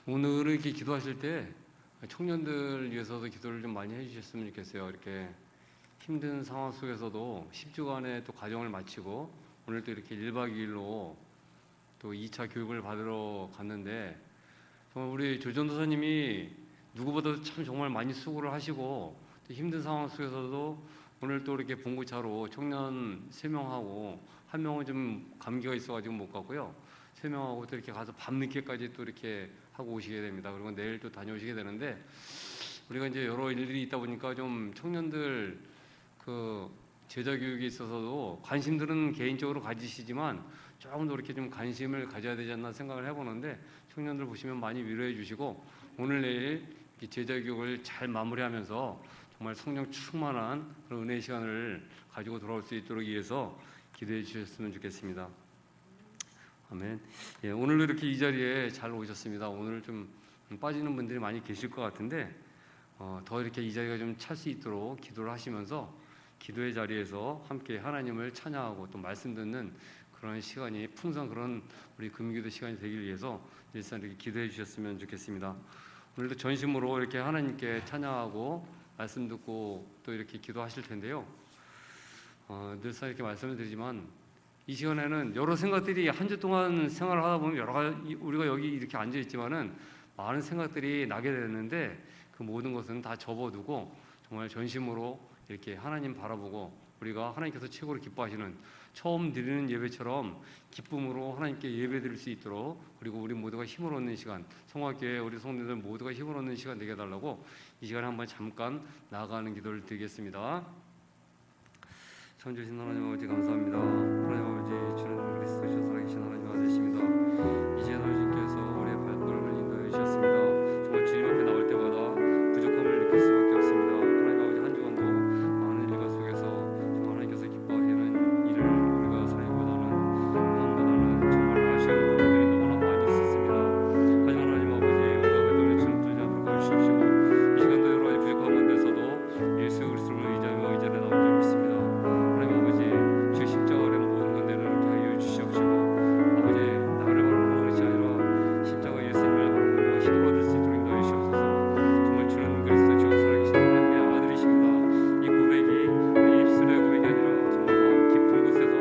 오늘 이렇게 기도하실 때 청년들 위해서도 기도를 좀 많이 해주셨으면 좋겠어요. 이렇게 힘든 상황 속에서도 10주간의 또 과정을 마치고 오늘 또 이렇게 1박 2일로 또 2차 교육을 받으러 갔는데, 정말 우리 조전도사님이 누구보다도 참 정말 많이 수고를 하시고 또 힘든 상황 속에서도 오늘 또 이렇게 봉구차로 청년 3명하고 한 명은 좀 감기가 있어가지고 못 갔고요. 3명하고 또 이렇게 가서 밤늦게까지 또 이렇게 하고 오시게 됩니다. 그리고 내일 또 다녀오시게 되는데, 우리가 이제 여러 일들이 있다 보니까 좀 청년들 그 제자 교육에 있어서도 관심들은 개인적으로 가지시지만 조금 더 이렇게 좀 관심을 가져야 되지 않나 생각을 해보는데, 청년들 보시면 많이 위로해 주시고 오늘 내일 제자 교육을 잘 마무리하면서 정말 성령 충만한 그런 은혜의 시간을 가지고 돌아올 수 있도록 위해서 기도해 주셨으면 좋겠습니다. 아멘. 예, 오늘도 이렇게 이 자리에 잘 오셨습니다. 오늘 좀 빠지는 분들이 많이 계실 것 같은데 더 이렇게 이 자리가 좀 찰 수 있도록 기도를 하시면서 기도의 자리에서 함께 하나님을 찬양하고 또 말씀 듣는 그런 시간이 풍성한 그런 우리 금기도 시간이 되길 위해서 일단 이렇게 기도해 주셨으면 좋겠습니다. 오늘도 전심으로 이렇게 하나님께 찬양하고 말씀 듣고 또 이렇게 기도하실 텐데요. 늘상 이렇게 말씀을 드리지만 이 시간에는 여러 생각들이 한 주 동안 생활을 하다 보면 여러 가지, 우리가 여기 이렇게 앉아 있지만은 많은 생각들이 나게 되는데 그 모든 것은 다 접어두고 정말 전심으로 이렇게 하나님 바라보고 우리가 하나님께서 최고로 기뻐하시는 처음 드리는 예배처럼 기쁨으로 하나님께 예배드릴 수 있도록, 그리고 우리 모두가 힘을 얻는 시간, 성화교회 우리 성도들 모두가 힘을 얻는 시간 되게 해달라고 이 시간에 한번 잠깐 나아가는 기도를 드리겠습니다. 참 주신 하나님 아버지 감사합니다. 하나님 아버지 주는 그리스도 셔 살아계신 하나님 아들이십니다. 이제 하나님께서 우리의 발걸음을 인도해 주셨습니다. 정말 주님 앞에 나올 때마다 부족함을 느낄 수밖에 없습니다. 하나님 아버지 한 주간도 많은 일과 속에서 정말 하나님께서 기뻐하시는 일을 우리가 살기보다는 정말 아쉬운 부분들이 너무나 많이 있었습니다. 하지만 하나님 아버지 우리가 그들을 주눅들지 않도록 해주십시고 이 시간도 여러 가지 부족한 가운데서도 예수 그리스도를 의지하며 이제는 나올 줄 믿습니다. 주 십자가의 모든 것 내려놓게 하여 주시옵시고 아버지 나를 바라보는 것이 아니라 십자가 예수님을 바라보며 힘을 얻을 수 있도록 인도해 주시옵소서. 정말 주는 그리스도 주가 살아계신 하나님의 아들이십니다. 이 고백이 우리 입술의 고백이 아니라 정말 마음 깊은 곳에서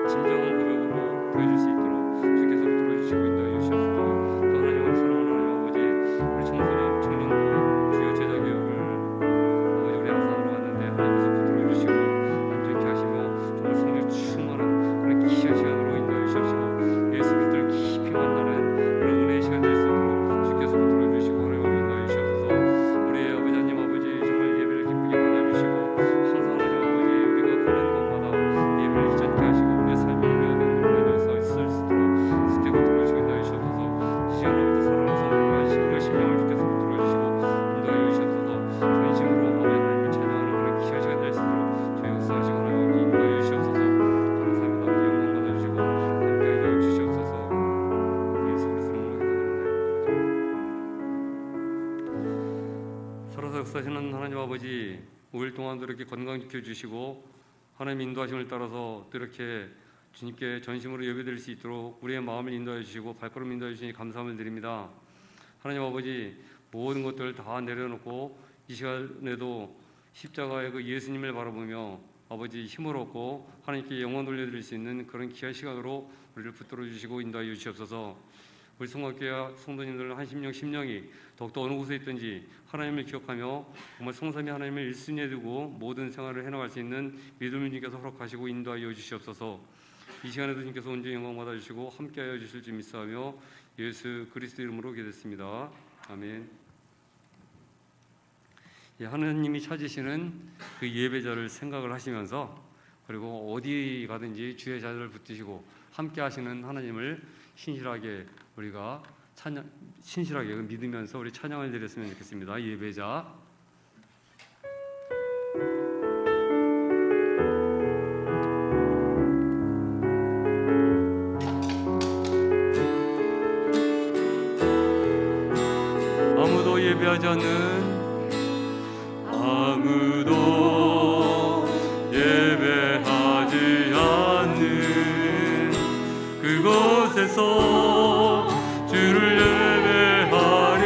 진정한 고백으로 보여줄 수 있도록 주께서 들어주시고 인도해 주시옵소서. 또 하나님을 사랑하는 하나님 아버지 우리 청소년 청년부 주요 제자 교육을 아버지 우리 아산으로 왔는데 하나님께서 붙들어 주시고 안전케 하시며 정말 성령 충만한 그런 귀한 시간으로 인도해 주시옵시고 예수 그리스도를 깊이 만나는 그런 은혜의 시간 될 수 있도록 주께서 붙들어 주시고 하나님 인도해 주시옵소서. 우리의 아버지 하나님 아버지 정말 예배를 기쁘게 받아주시고 항상 하나님 아버지 우리가 가는 곳마다 예배를 잊지 하시고 우리의 삶이 우리가 된 곳에서 있을 수 있도록 주께서 붙들어 주시고 인도해 주시옵소서. 이 시간 아버지 사랑하는 성도들과 심령을 주께서 붙들어 주시고 인도해 주시옵소서. 전심으로 아버지 하나님을 찬양하는 그런 귀한 시간 될 수 있도록 저희 역사하시고 하나님 인도해 주시옵소서. 감사합니다. 영광 받아주시고 함께하여 주시옵소서. 예수 그리스도로 기도드립니다. 살아서 역사하시는 하나님 아버지 5일 동안도 이렇게 건강 지켜주시고 하나님 인도하심을 따라서 또 이렇게 주님께 전심으로 예배드릴 수 있도록 우리의 마음을 인도해 주시고 발걸음 인도해 주시니 감사함을 드립니다. 하나님 아버지 모든 것들을 다 내려놓고 이 시간에도 십자가의 그 예수님을 바라보며 아버지 힘을 얻고 하나님께 영광 돌려드릴 수 있는 그런 귀한 시간으로 우리를 붙들어 주시고 인도하여 주시옵소서. 우리 성화교회 성도님들 한 심령 심령이 더욱더 어느 곳에 있든지 하나님을 기억하며 정말 성삼위 하나님을 일순위에 두고 모든 생활을 해나갈 수 있는 믿음을 주님께서 허락하시고 인도하여 주시옵소서. 이 시간에도 주님께서 온전히 영광 받아주시고 함께하여 주실 줄 믿사하며 예수 그리스도 이름으로 기도했습니다. 아멘. 하나님이 찾으시는 그 예배자를 생각을 하시면서 그리고 어디 가든지 주의 자리를 붙드시고 함께 하시는 하나님을 신실하게 우리가 신실하게 믿으면서 우리 찬양을 드렸으면 좋겠습니다. 예배자 아무도 예배하지 않는 아무도 예배하지 않는 그곳에서 주를 예배하리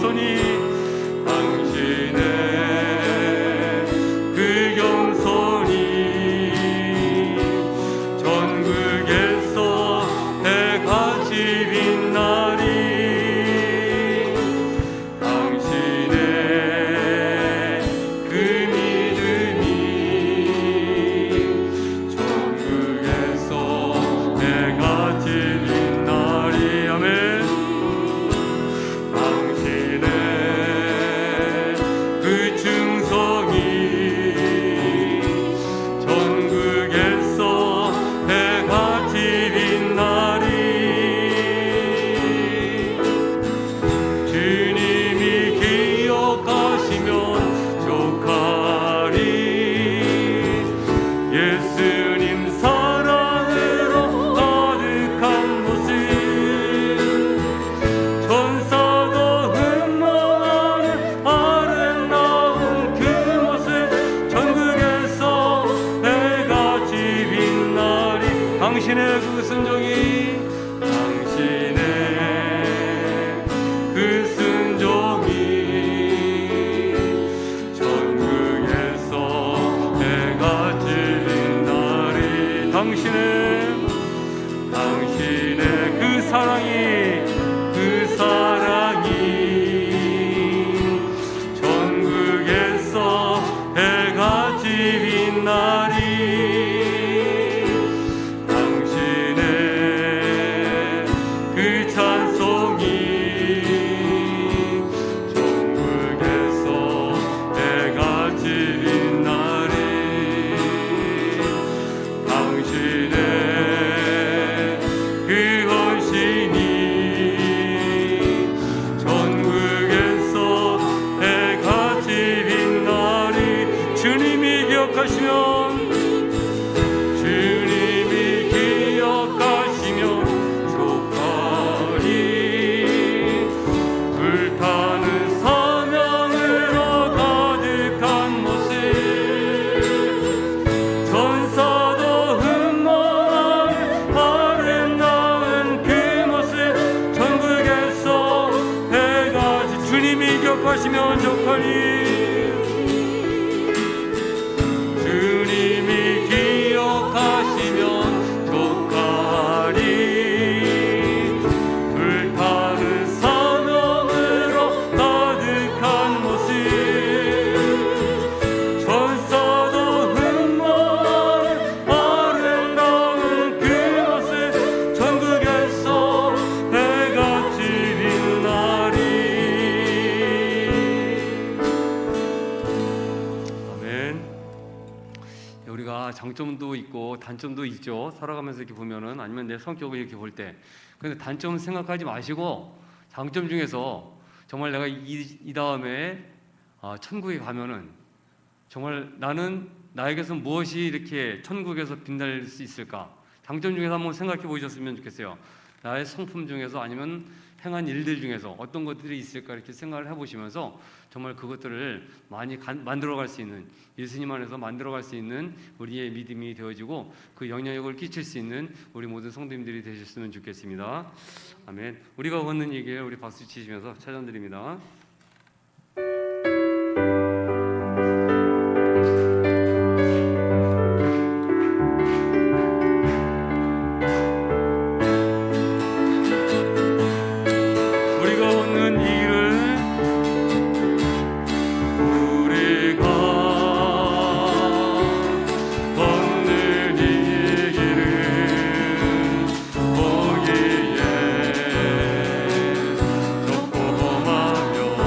겸손히 당신의 그 겸손이 전국에서 해같이 빛나리. 당신의 그 믿음이 전국에서 해같이 빛나리. 아멘. 당신의 그 충성이 전국에서 해같이 빛나리. 주님이 기억하시면 족하리. 예수님 사랑으로 가득한 모습 천사도 흠모하는 아름다운 그 모습 전국에서 해같이 빛나리. 당신의 그 순종이 당신의 그 순종이 전국에서 해같이 빛나리. 당신의 그 사랑이 전국에서 해같이 빛나리. 당신의 그 찬송이 전국에서 해같이 빛나리. 당신의 그 헌신이 전국에서 해같이 빛나리. 주님이 기억하시면 족하리. 불타는 사명으로 가득한 모습 천사도 흠모하는 아름다운 그 모습 전국에서 해같이. 주님이 기억하시면 족하리. 주님이 기억하시면 족하리. 불타는 사명으로 가득한 모습 천사도 흠모하는 아름다운 그 모습 전국에서 해같이 빛나리. 아멘. 우리가 장점도 있고 단점도 있죠. 살아가면서 이렇게 보면은, 아니면 내 성격을 이렇게 볼 때. 근데 단점 생각하지 마시고 장점 중에서 정말 내가 이 다음에 천국에 가면은 정말 나에게서 무엇이 이렇게 천국에서 빛날 수 있을까? 장점 중에서 한번 생각해 보셨으면 좋겠어요. 나의 성품 중에서, 아니면 행한 일들 중에서 어떤 것들이 있을까 이렇게 생각을 해보시면서 정말 그것들을 많이 만들어갈 수 있는, 예수님 안에서 만들어갈 수 있는 우리의 믿음이 되어지고 그 영향력을 끼칠 수 있는 우리 모든 성도님들이 되셨으면 좋겠습니다. 아멘. 우리가 걷는 이 길, 우리 박수 치시면서 찬양드립니다. 보기에 좁고 험하며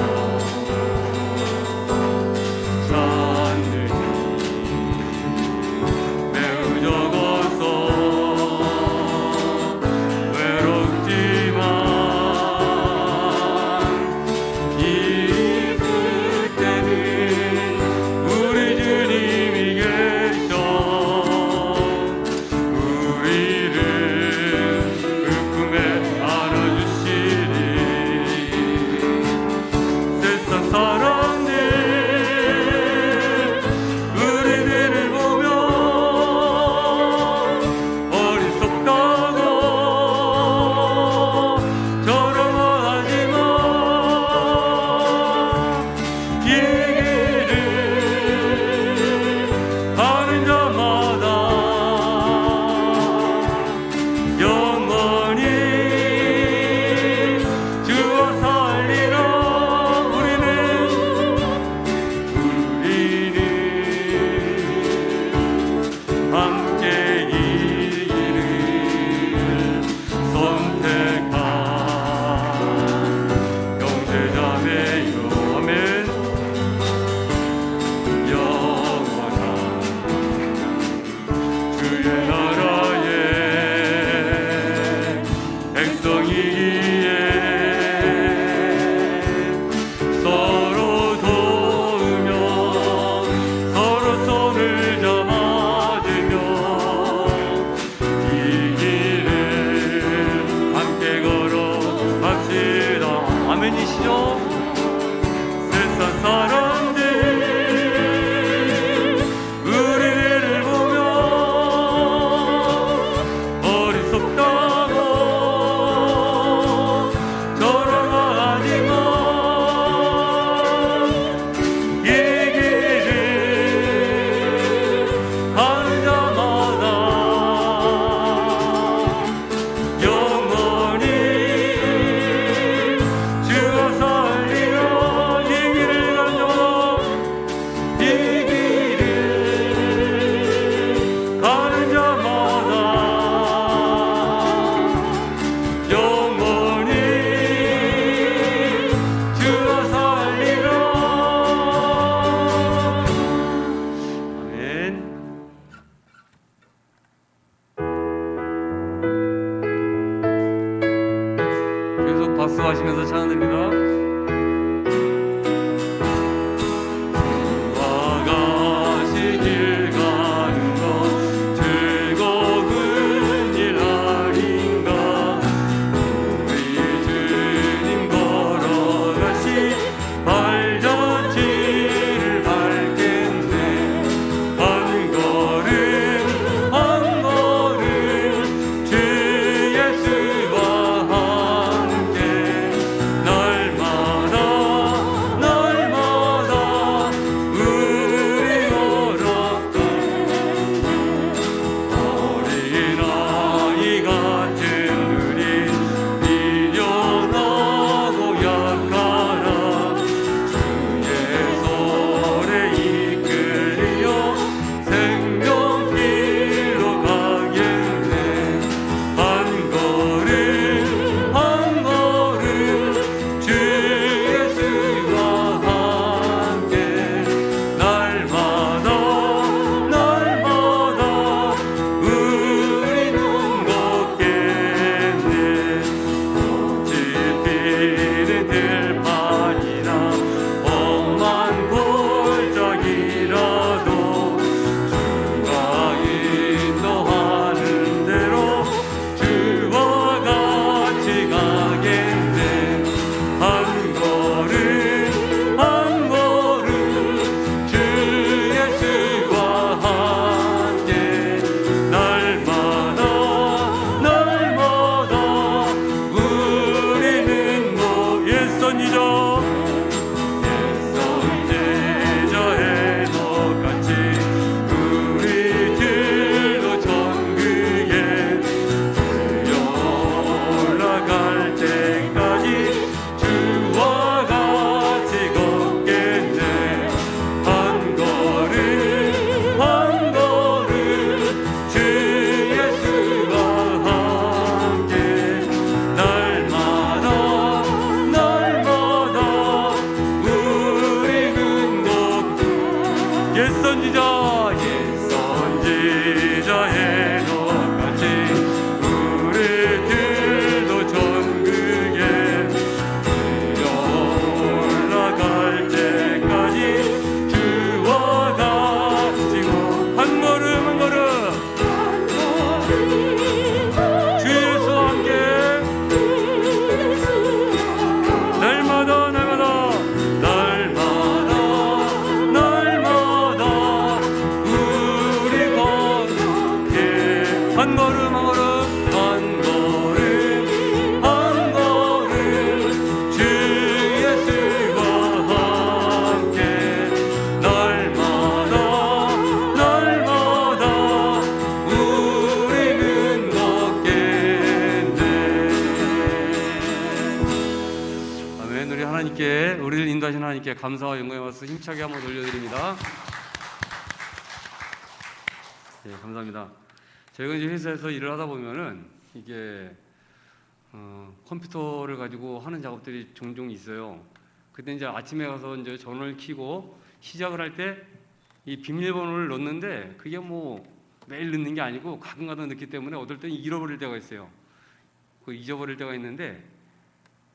감사 찬양드립니다. 우리를 인도하신 하나님께 감사와 영광의 말씀 힘차게 한번 돌려드립니다. 네, 감사합니다. 저희가 이제 회사에서 일을 하다 보면은 이게 컴퓨터를 가지고 하는 작업들이 종종 있어요. 그때 이제 아침에 가서 이제 전원을 켜고 시작을 할 때 이 비밀번호를 넣는데 그게 뭐 매일 넣는 게 아니고 가끔가다 넣기 때문에 어떨 때는 잃어버릴 때가 있어요. 그 잊어버릴 때가 있는데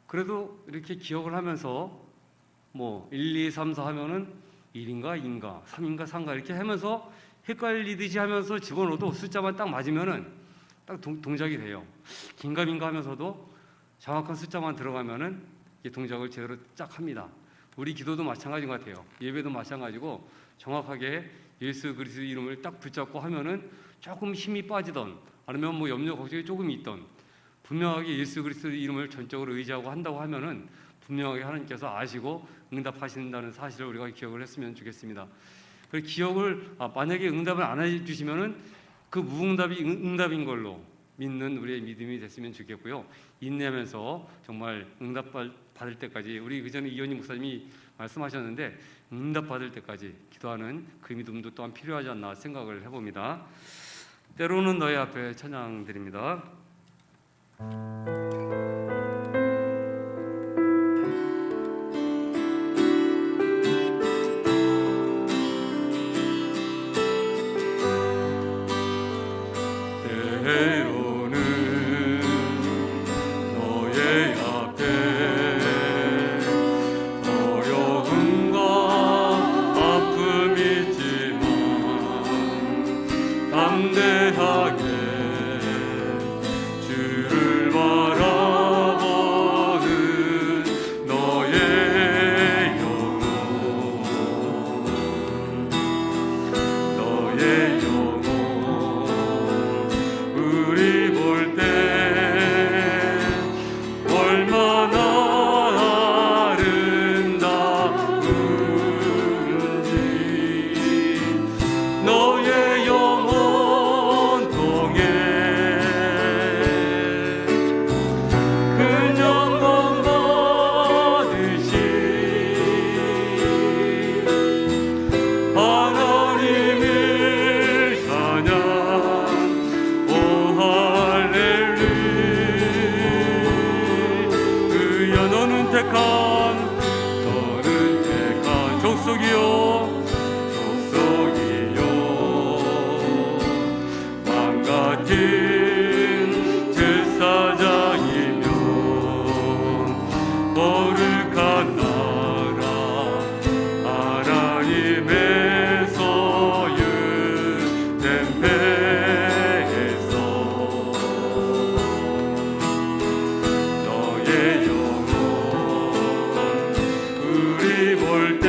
그래도 이렇게 기억을 하면서 뭐 1, 2, 3, 4 하면은 1인가 2인가 3인가 4인가 이렇게 하면서 헷갈리듯이 하면서 집어넣어도 숫자만 딱 맞으면은 딱 동작이 돼요. 긴가민가 하면서도 정확한 숫자만 들어가면은 이 동작을 제대로 쫙 합니다. 우리 기도도 마찬가지인 것 같아요. 예배도 마찬가지고 정확하게 예수 그리스도 이름을 딱 붙잡고 하면은 조금 힘이 빠지던 아니면 뭐 염려 걱정이 조금 있던 분명하게 예수 그리스도 이름을 전적으로 의지하고 한다고 하면은 분명하게 하나님께서 아시고 응답하신다는 사실을 우리가 기억을 했으면 좋겠습니다. 그 기억을 만약에 응답을 안 해주시면은 그 무응답이 응답인 걸로 믿는 우리의 믿음이 됐으면 좋겠고요. 인내하면서 정말 응답 받을 때까지 우리 그전에 이현희 목사님이 말씀하셨는데 응답 받을 때까지 기도하는 그 믿음도 또한 필요하지 않나 생각을 해봅니다. 때로는 너의 앞에 찬양 드립니다. 때로는 너의 앞에 담대하게 주를 바라보는 너의 영혼, 너의 영혼 우리 볼 때 얼마나 아름다운지 너의 영혼 통해 그 영광 받으시 하나님을 찬양 오 할렐루야 너는 택한 족속이요 왕같은 제사장이며 거룩한 나라 하나님의 소유 템페에서 너의 영혼 우리 볼 때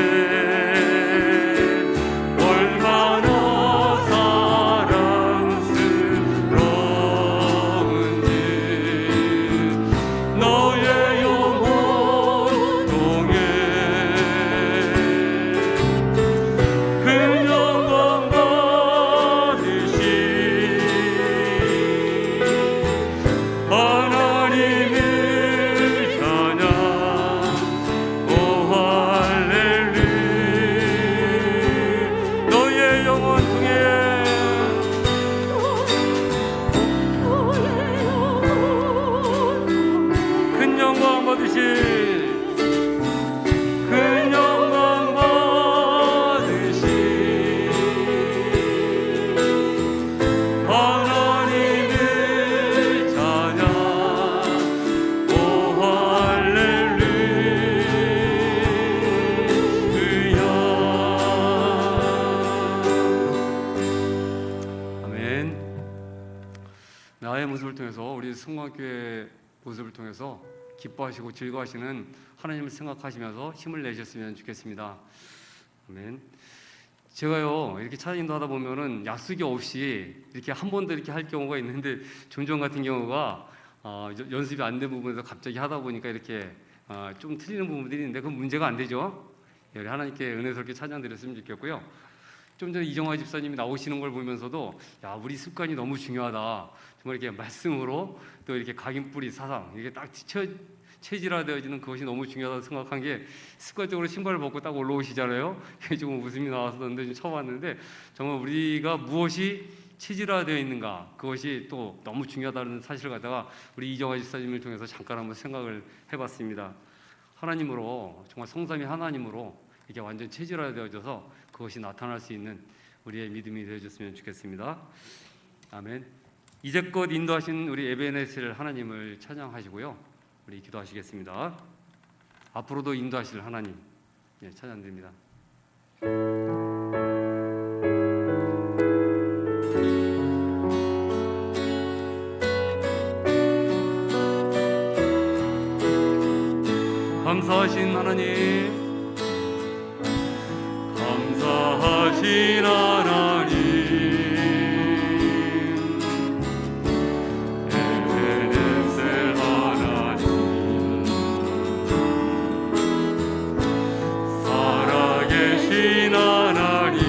얼마나 사랑스러운지 너의 영혼 통해 그 영광 받으시 하나님을 찬양 오 할렐루야 너의 영혼 통해 큰 영광 받으시 큰 영광 받으시 하나님을 찬양 오 할렐루야 아멘. 나의 모습을 통해서 우리 성광교회 모습을 통해서 기뻐하시고 즐거워하시는 하나님을 생각하시면서 힘을 내셨으면 좋겠습니다. 아멘. 제가요 이렇게 찬양 인도하다 보면은 약속이 없이 이렇게 한 번도 이렇게 할 경우가 있는데 종종 같은 경우가 연습이 안 된 부분에서 갑자기 하다 보니까 이렇게 좀 틀리는 부분들이 있는데 그건 문제가 안 되죠. 우리 하나님께 은혜스럽게 찬양 드렸으면 좋겠고요. 좀 전에 이정화 집사님이 나오시는 걸 보면서도 야 우리 습관이 너무 중요하다. 정말 이렇게 말씀으로 또 이렇게 각인뿌리 사상 이게 딱 체질화되어지는 그것이 너무 중요하다고 생각한 게 습관적으로 신발을 벗고 딱 올라오시잖아요. 그게 조금 웃음이 나왔었는데 좀 처음 왔는데 정말 우리가 무엇이 체질화되어 있는가 그것이 또 너무 중요하다는 사실을 갖다가 우리 이정화 집사님을 통해서 잠깐 한번 생각을 해봤습니다. 하나님으로 정말 성삼위 하나님으로 이게 완전 체질화되어져서 그것이 나타날 수 있는 우리의 믿음이 되어졌으면 좋겠습니다. 아멘. 이제껏 인도하신 우리 에베네셀 하나님을 찬양하시고요. 우리 기도하시겠습니다. 앞으로도 인도하실 하나님 찬양드립니다. 감사하신 하나님, 감사하신 하나님, 에베네셀 하나님, 살아계신 하나님,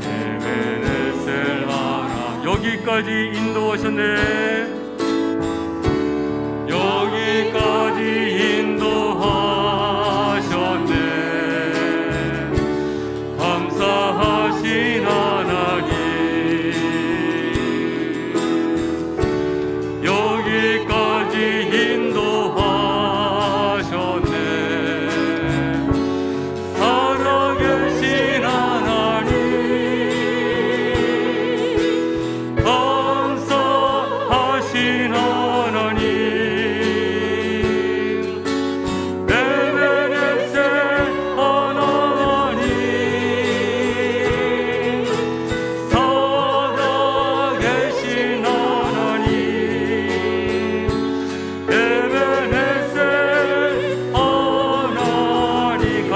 에베네셀 하나님, 여기까지 인도하셨네. 여기까지 인도하셨네. 감사하신 하나님, 여기까지 인도하셨네. 살아계신 하나님, 감사하신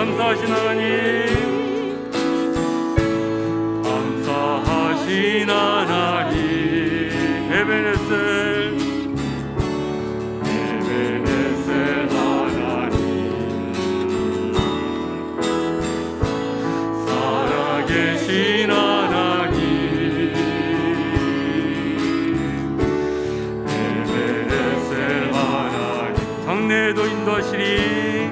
감사하신 하나님, 감사하신 하나님, 에베네셀 살아계신 하나님, 에베네셀 하나님, 장래에도 인도하시리,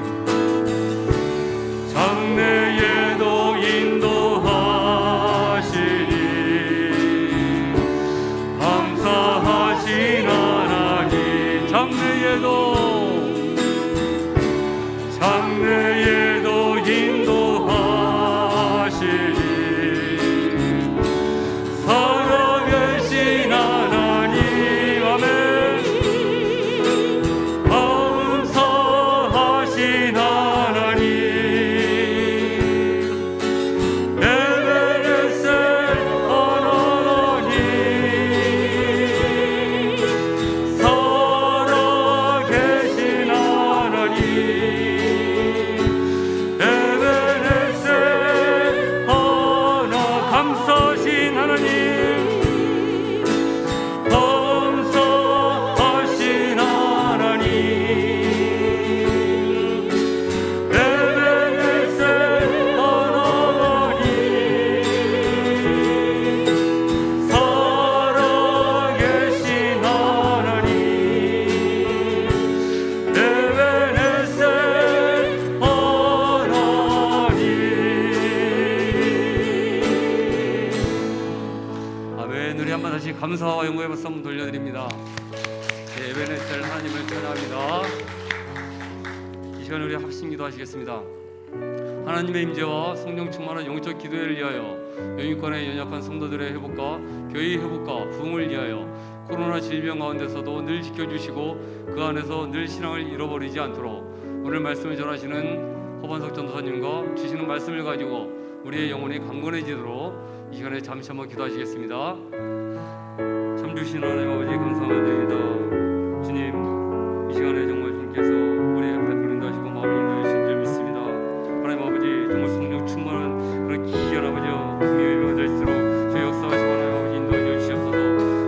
장래에도 인도하시리, 감사하신 하나님, 장래에도 인도하시리, 살아계신 하나님, 아멘. 감사하신 하나님, 에베네셀 하나님, 살아계신 하나님, 에베네셀 하나, 감사하신 하나님, 감사하신 하나님, 에베네셀 하나님, 살아계신 하나님, 에베네셀 하나님. 아멘. 우리 한번 다시 감사와 영광의 박수 한번 돌려드립니다. 네, 에베네셀 하나님을 찬양합니다. 이 시간 우리 합심기도 하시겠습니다. 하나님의 임재와 성령 충만한 영적 기도회를 위하여, 영유권의 연약한 성도들의 회복과 교회의 회복과 부흥을 위하여, 코로나 질병 가운데서도 늘 지켜주시고 그 안에서 늘 신앙을 잃어버리지 않도록 오늘 말씀을 전하시는 허반석 전도사님과 주시는 말씀을 가지고 우리의 영혼이 강건해지도록 이 시간에 잠시 한번 기도하시겠습니다. 참 주신 하나님 아버지 감사합니다. 주님, 이 시간에 정말 주님께서 우리의 발걸음 인도하시고 마음을 인도하신 줄 믿습니다. 하나님 아버지, 정말 성령 충만한 그런 기이한 아버지여, 금이 외면가 될수록 저희 역사하시고 하나님 아버지 인도하여 주시옵소서.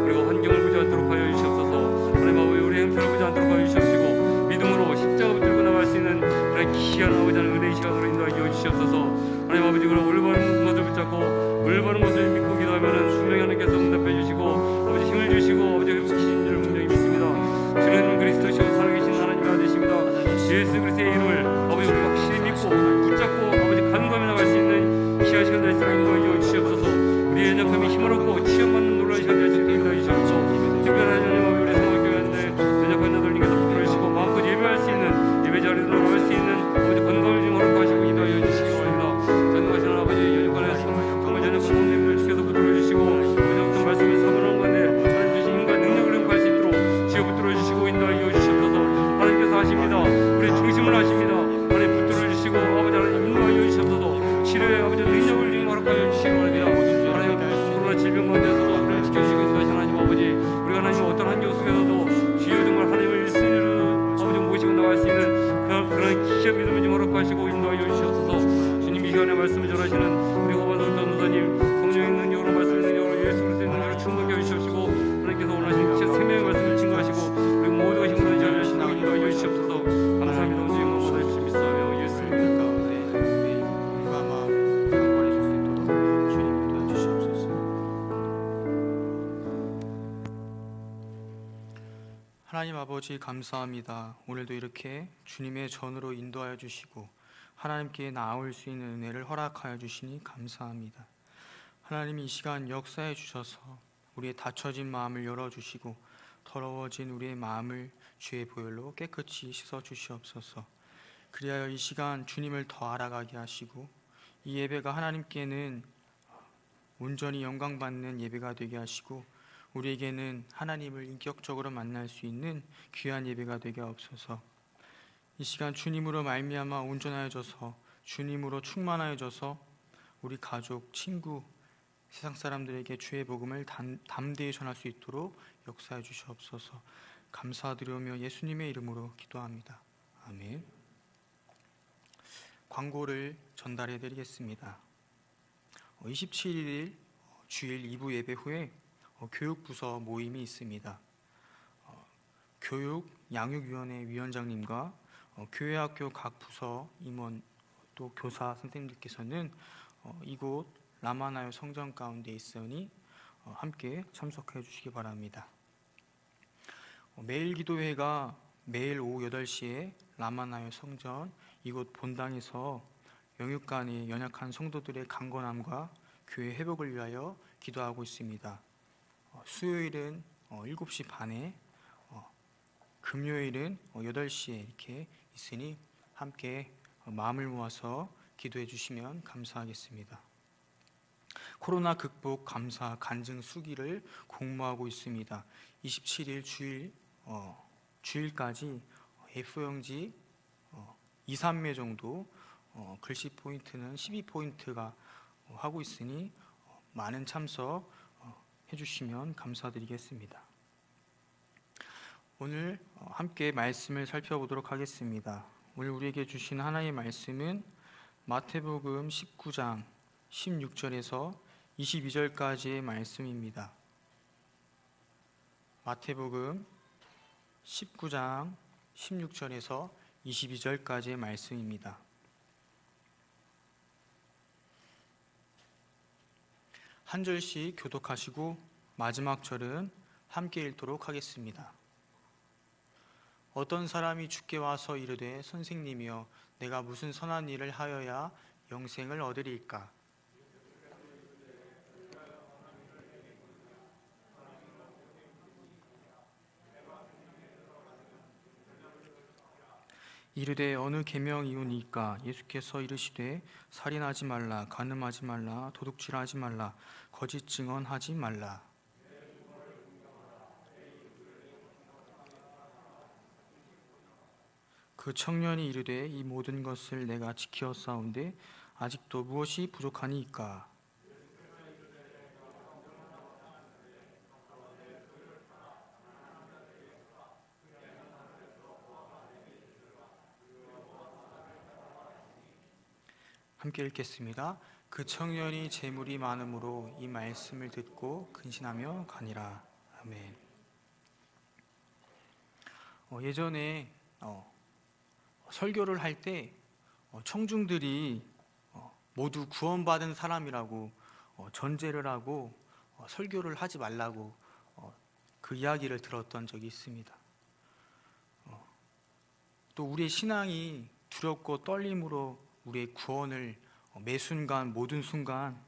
그리고 환경을 보지 않도록 하여 주시옵소서. 하나님 아버지, 우리 행태를 보지 않도록 하여 주시옵시고 믿음으로 십자가 붙들고 나갈 수 있는 그런 기이한 아버지 하나님 은혜의 시간으로 인도하여 주시옵소서. 하나님 아버지, 그런 올바른 것을 붙잡고 올바른 것을 믿고 기도하면 분명히 하나님께서 응답해 주시고 아버지 힘을 주시고 아버지 회복시키신 줄 분명히 믿습니다. 주는 그리스도시요 살아계신 하나님의 아들이십니다. 예수 그리스도의 이름을 아버지 우리가 확실히 믿고 붙잡고 아버지 간구하며 나갈 수 있는 귀한 시간 될 수 있도록 인도하여 주시옵소서. 우리의 연약함이 힘을 얻고 치유받는 놀라운 시간 될 수 있도록 인도하여 주시옵소서. 특별한 하나님 아버지, 우리 성도교회인데 연약한 자들님께서 붙들어 주시고 마음껏 예배할 수 있는 예배 자리로 나갈 수 있는 아버지 건강을 좀 허락하시고 인도하여 주시기 바랍니다. 전능하신 아버지, 연약한 정말 연약한 성도님들 주께서 붙들어 주시고 아버지 어떤 말씀을 사모하는 건데 하나님 주신 힘과 능력을 행복할 수 있도록 지어 붙들어 주시고 인도하여 주시옵소서. 하나님께서 하십니다. 우리 중심을 하십니다. 하나님 붙들어 주시고 아버지 하나님 인도하여 주시옵소서. 치료의 아버지 능력을 좀 허락하여 주시기 바랍니다. 하나님 코로나 질병 가운데서도 우리를 지켜주시고 인도하신 하나님 아버지, 우리가 하나님 어떤 환경 속에서도 주여 정말 하나님을 일순위로 아버지 모시고 나갈 수 있는 그런 기적 믿음을 좀 허락하시고 인도하여 주시옵소서. 주님, 이 시간에 말씀을 전하시는 우리 허반석 전도사님 성령의 능력으로 말씀의 능력으로 예수 그리스도의 능력으로 충만케 해주시옵시고 하나님께서 원하시는 생명의 말씀을 증거하시고 우리 모두가 힘으로 전하시고 인도하여 주시옵소서. 감사합니다. 주님 모두 주님 믿사오며 예수님 가운데 우리가 마음 강건해질 수 있도록 주님 인도해 주시옵소서. 하나님 아버지 감사합니다. 오늘도 이렇게 주님의 전으로 인도하여 주시고 하나님께 나올 수 있는 은혜를 허락하여 주시니 감사합니다. 하나님, 이 시간 역사해 주셔서 우리의 닫혀진 마음을 열어주시고 더러워진 우리의 마음을 주의 보혈로 깨끗이 씻어 주시옵소서. 그리하여 이 시간 주님을 더 알아가게 하시고 이 예배가 하나님께는 온전히 영광받는 예배가 되게 하시고 우리에게는 하나님을 인격적으로 만날 수 있는 귀한 예배가 되게 하옵소서. 이 시간 주님으로 말미암아 온전하여져서 주님으로 충만하여져서 우리 가족, 친구, 세상 사람들에게 주의 복음을 담대히 전할 수 있도록 역사해 주시옵소서. 감사드리며 예수님의 이름으로 기도합니다. 아멘. 광고를 전달해 드리겠습니다. 27일 주일 2부 예배 후에 교육부서 모임이 있습니다. 교육 양육위원회 위원장님과 교회학교 각 부서 임원 또 교사 선생님들께서는 이곳 라마나요 성전 가운데 있으니 함께 참석해 주시기 바랍니다. 매일 기도회가 매일 오후 8시에 라마나요 성전 이곳 본당에서 영육간의 연약한 성도들의 강건함과 교회 회복을 위하여 기도하고 있습니다. 수요일은 7시 반에 금요일은 8시에 이렇게 있으니 함께 마음을 모아서 기도해 주시면 감사하겠습니다. 코로나 극복 감사 간증 수기를 공모하고 있습니다. 27일 주일까지 A4용지 2, 3매 정도 글씨 포인트는 12포인트가 하고 있으니 많은 참석 해주시면 감사드리겠습니다. 오늘 함께 말씀을 살펴보도록 하겠습니다. 오늘 우리에게 주신 하나님의 말씀은 마태복음 19장 16절에서 22절까지의 말씀입니다. 마태복음 19장 16절에서 22절까지의 말씀입니다. 한 절씩 교독하시고 마지막 절은 함께 읽도록 하겠습니다. 어떤 사람이 주께 와서 이르되 선생님이여 내가 무슨 선한 일을 하여야 영생을 얻으리이까? 이르되 어느 계명이오니까? 예수께서 이르시되 살인하지 말라, 간음하지 말라, 도둑질하지 말라, 거짓 증언하지 말라. 그 청년이 이르되 이 모든 것을 내가 지키었사온데 아직도 무엇이 부족하니이까? 함께 읽겠습니다. 그 청년이 재물이 많음으로 이 말씀을 듣고 근신하며 가니라. 아멘. 예전에 설교를 할 때 청중들이 모두 구원받은 사람이라고 전제를 하고 설교를 하지 말라고 그 이야기를 들었던 적이 있습니다. 또 우리의 신앙이 두렵고 떨림으로 우리의 구원을 매 순간 모든 순간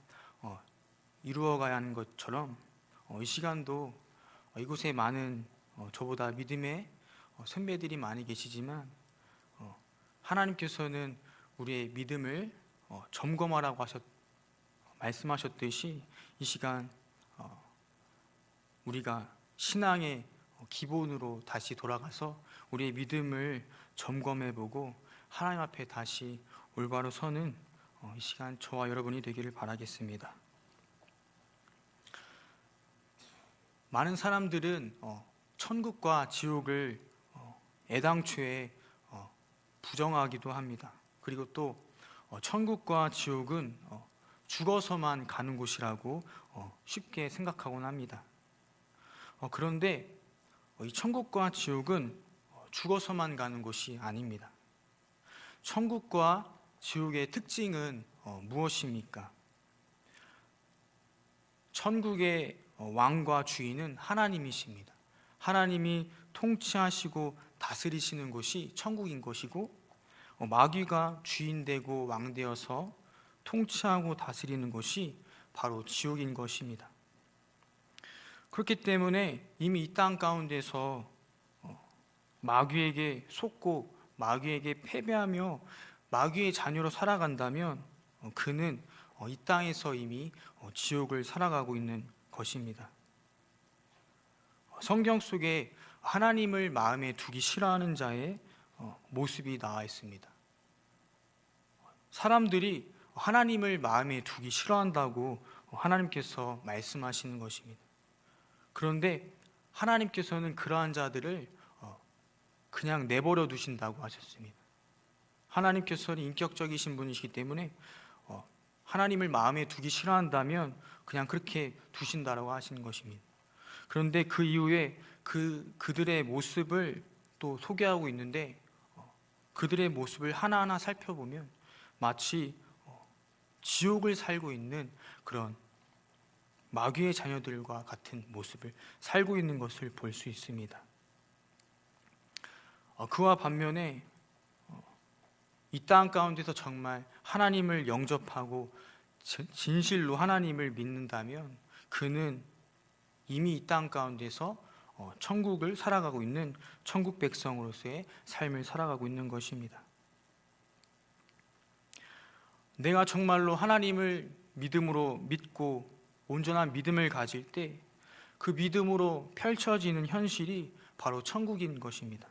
이루어가야 하는 것처럼 이 시간도 이곳에 많은 저보다 믿음의 선배들이 많이 계시지만 하나님께서는 우리의 믿음을 점검하라고 말씀하셨듯이 이 시간 우리가 신앙의 기본으로 다시 돌아가서 우리의 믿음을 점검해보고 하나님 앞에 다시 올바로 서는 이 시간 저와 여러분이 되기를 바라겠습니다. 많은 사람들은 천국과 지옥을 애당초에 부정하기도 합니다. 그리고 또 천국과 지옥은 죽어서만 가는 곳이라고 쉽게 생각하곤 합니다. 그런데 이 천국과 지옥은 죽어서만 가는 곳이 아닙니다. 천국과 지옥의 특징은 무엇입니까? 천국의 왕과 주인은 하나님이십니다. 하나님이 통치하시고 다스리시는 곳이 천국인 것이고 마귀가 주인 되고 왕 되어서 통치하고 다스리는 것이 바로 지옥인 것입니다. 그렇기 때문에 이미 이 땅 가운데서 마귀에게 속고 마귀에게 패배하며 마귀의 자녀로 살아간다면 그는 이 땅에서 이미 지옥을 살아가고 있는 것입니다. 성경 속에 하나님을 마음에 두기 싫어하는 자의 모습이 나와 있습니다. 사람들이 하나님을 마음에 두기 싫어한다고 하나님께서 말씀하시는 것입니다. 그런데 하나님께서는 그러한 자들을 그냥 내버려 두신다고 하셨습니다. 하나님께서는 인격적이신 분이시기 때문에 하나님을 마음에 두기 싫어한다면 그냥 그렇게 두신다라고 하시는 것입니다. 그런데 그 이후에 그들의 모습을 또 소개하고 있는데 그들의 모습을 하나하나 살펴보면 마치 지옥을 살고 있는 그런 마귀의 자녀들과 같은 모습을 살고 있는 것을 볼 수 있습니다. 그와 반면에 이 땅 가운데서 정말 하나님을 영접하고 진실로 하나님을 믿는다면 그는 이미 이 땅 가운데서 천국을 살아가고 있는 천국 백성으로서의 삶을 살아가고 있는 것입니다. 내가 정말로 하나님을 믿음으로 믿고 온전한 믿음을 가질 때 그 믿음으로 펼쳐지는 현실이 바로 천국인 것입니다.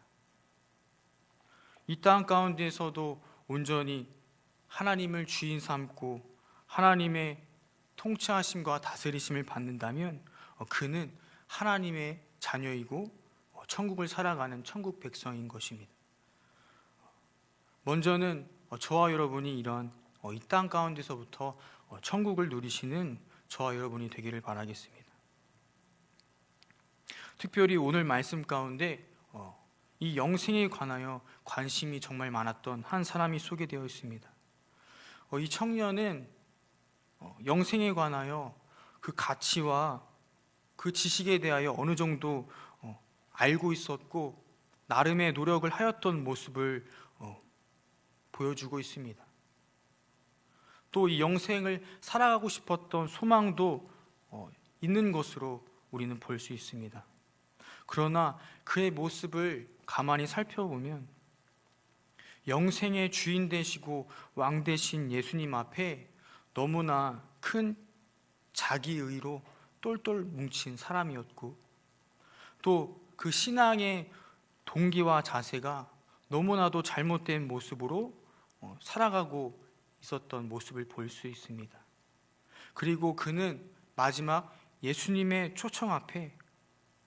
이 땅 가운데서도 온전히 하나님을 주인 삼고 하나님의 통치하심과 다스리심을 받는다면 그는 하나님의 자녀이고 천국을 살아가는 천국 백성인 것입니다. 먼저는 저와 여러분이 이런 이 땅 가운데서부터 천국을 누리시는 저와 여러분이 되기를 바라겠습니다. 특별히 오늘 말씀 가운데 이 영생에 관하여 관심이 정말 많았던 한 사람이 소개되어 있습니다. 이 청년은 영생에 관하여 그 가치와 그 지식에 대하여 어느 정도 알고 있었고 나름의 노력을 하였던 모습을 보여주고 있습니다. 또 이 영생을 살아가고 싶었던 소망도 있는 것으로 우리는 볼 수 있습니다. 그러나 그의 모습을 가만히 살펴보면 영생의 주인 되시고 왕 되신 예수님 앞에 너무나 큰 자기의로 똘똘 뭉친 사람이었고 또 그 신앙의 동기와 자세가 너무나도 잘못된 모습으로 살아가고 있었던 모습을 볼 수 있습니다. 그리고 그는 마지막 예수님의 초청 앞에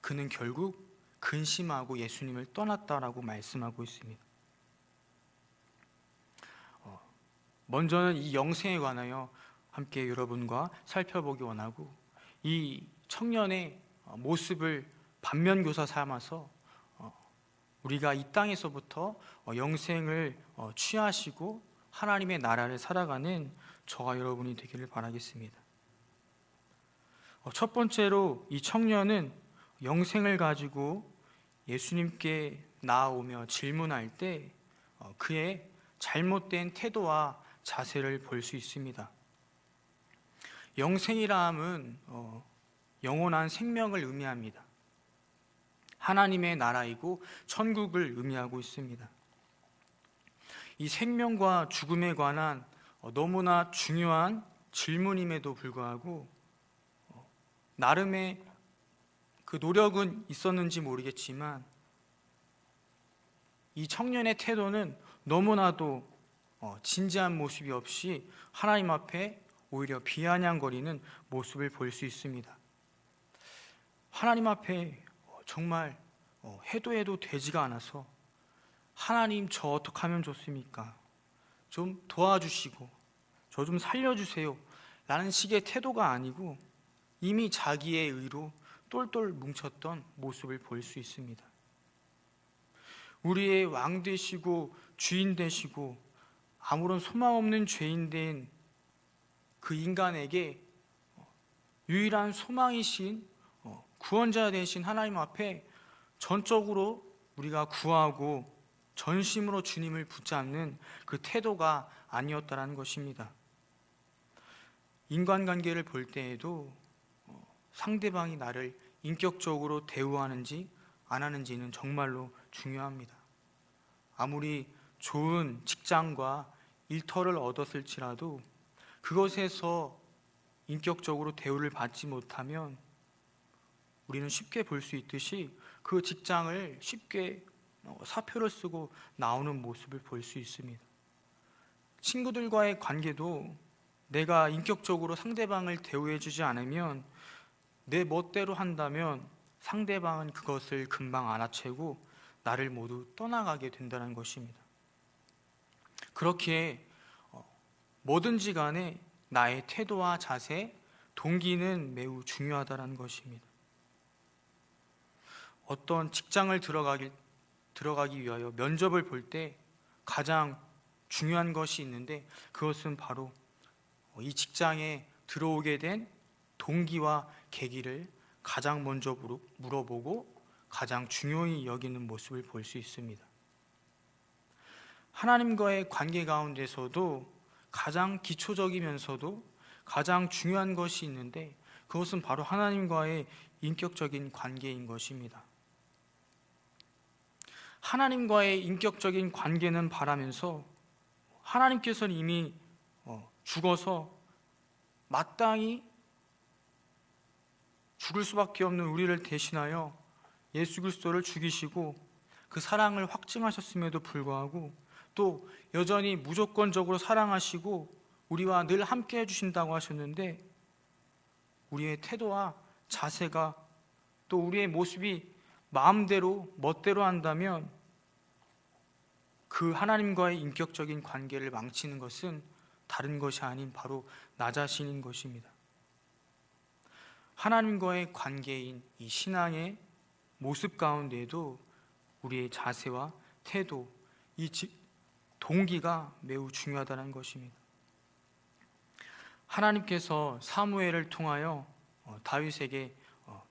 그는 결국 근심하고 예수님을 떠났다라고 말씀하고 있습니다. 먼저는 이 영생에 관하여 함께 여러분과 살펴보기 원하고 이 청년의 모습을 반면교사 삼아서 우리가 이 땅에서부터 영생을 취하시고 하나님의 나라를 살아가는 저와 여러분이 되기를 바라겠습니다. 첫 번째로 이 청년은 영생을 가지고 예수님께 나아오며 질문할 때 그의 잘못된 태도와 자세를 볼 수 있습니다. 영생이라 함은 영원한 생명을 의미합니다. 하나님의 나라이고 천국을 의미하고 있습니다. 이 생명과 죽음에 관한 너무나 중요한 질문임에도 불구하고 나름의 그 노력은 있었는지 모르겠지만 이 청년의 태도는 너무나도 진지한 모습이 없이 하나님 앞에 오히려 비아냥거리는 모습을 볼 수 있습니다. 하나님 앞에 정말 해도 되지가 않아서 하나님 저 어떻게 하면 좋습니까? 좀 도와주시고 저 좀 살려주세요 라는 식의 태도가 아니고 이미 자기의 의로 똘똘 뭉쳤던 모습을 볼 수 있습니다. 우리의 왕 되시고 주인 되시고 아무런 소망 없는 죄인 된 그 인간에게 유일한 소망이신 구원자 되신 하나님 앞에 전적으로 우리가 구하고 전심으로 주님을 붙잡는 그 태도가 아니었다라는 것입니다. 인간관계를 볼 때에도 상대방이 나를 인격적으로 대우하는지 안 하는지는 정말로 중요합니다. 아무리 좋은 직장과 일터를 얻었을지라도 그것에서 인격적으로 대우를 받지 못하면 우리는 쉽게 볼 수 있듯이 그 직장을 쉽게 사표를 쓰고 나오는 모습을 볼 수 있습니다. 친구들과의 관계도 내가 인격적으로 상대방을 대우해주지 않으면 내 멋대로 한다면 상대방은 그것을 금방 알아채고 나를 모두 떠나가게 된다는 것입니다. 그렇기에 뭐든지 간에 나의 태도와 자세, 동기는 매우 중요하다는 것입니다. 어떤 직장을 들어가기 위하여 면접을 볼 때 가장 중요한 것이 있는데, 그것은 바로 이 직장에 들어오게 된 동기와 계기를 가장 먼저 물어보고 가장 중요히 여기는 모습을 볼 수 있습니다. 하나님과의 관계 가운데서도 가장 기초적이면서도 가장 중요한 것이 있는데, 그것은 바로 하나님과의 인격적인 관계인 것입니다. 하나님과의 인격적인 관계는 바라면서 하나님께서는 이미 죽어서 마땅히 죽을 수밖에 없는 우리를 대신하여 예수 그리스도를 죽이시고 그 사랑을 확증하셨음에도 불구하고 또 여전히 무조건적으로 사랑하시고 우리와 늘 함께 해주신다고 하셨는데, 우리의 태도와 자세가 또 우리의 모습이 마음대로 멋대로 한다면 그 하나님과의 인격적인 관계를 망치는 것은 다른 것이 아닌 바로 나 자신인 것입니다. 하나님과의 관계인 이 신앙의 모습 가운데에도 우리의 자세와 태도, 이 동기가 매우 중요하다는 것입니다. 하나님께서 사무엘을 통하여 다윗에게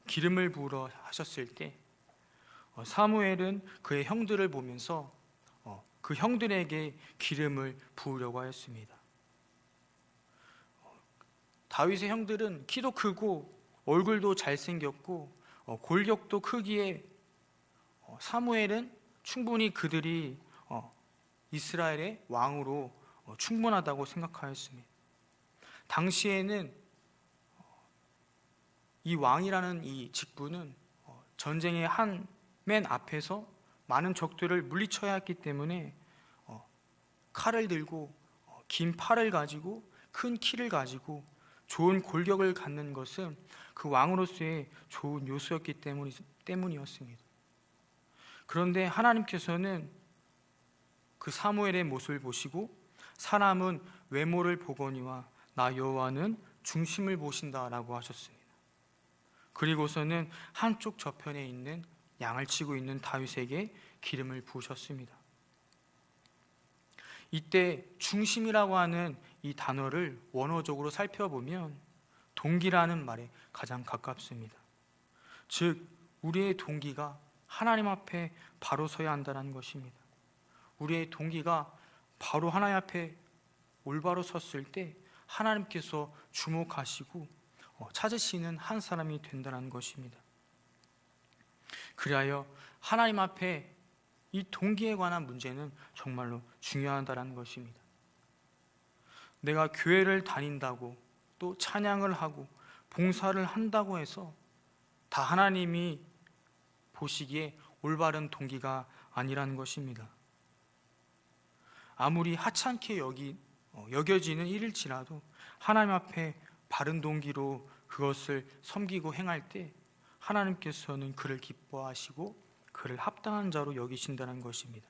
기름을 부으러 하셨을 때 사무엘은 그의 형들을 보면서 그 형들에게 기름을 부으려고 하였습니다. 다윗의 형들은 키도 크고 얼굴도 잘생겼고 골격도 크기에 사무엘은 충분히 그들이 이스라엘의 왕으로 충분하다고 생각하였습니다. 당시에는 이 왕이라는 이 직분은 전쟁의 한 맨 앞에서 많은 적들을 물리쳐야 했기 때문에 칼을 들고 긴 팔을 가지고 큰 키를 가지고 좋은 골격을 갖는 것은 그 왕으로서의 좋은 요소였기 때문이었습니다. 그런데 하나님께서는 그 사무엘의 모습을 보시고 사람은 외모를 보거니와 나 여호와는 중심을 보신다라고 하셨습니다. 그리고서는 한쪽 저편에 있는 양을 치고 있는 다윗에게 기름을 부으셨습니다. 이때 중심이라고 하는 이 단어를 원어적으로 살펴보면 동기라는 말에 가장 가깝습니다. 즉 우리의 동기가 하나님 앞에 바로 서야 한다는 것입니다. 우리의 동기가 바로 하나님 앞에 올바로 섰을 때 하나님께서 주목하시고 찾으시는 한 사람이 된다는 것입니다. 그리하여 하나님 앞에 이 동기에 관한 문제는 정말로 중요하다는 것입니다. 내가 교회를 다닌다고 또 찬양을 하고 봉사를 한다고 해서 다 하나님이 보시기에 올바른 동기가 아니라는 것입니다. 아무리 하찮게 여겨지는 일일지라도 하나님 앞에 바른 동기로 그것을 섬기고 행할 때 하나님께서는 그를 기뻐하시고 그를 합당한 자로 여기신다는 것입니다.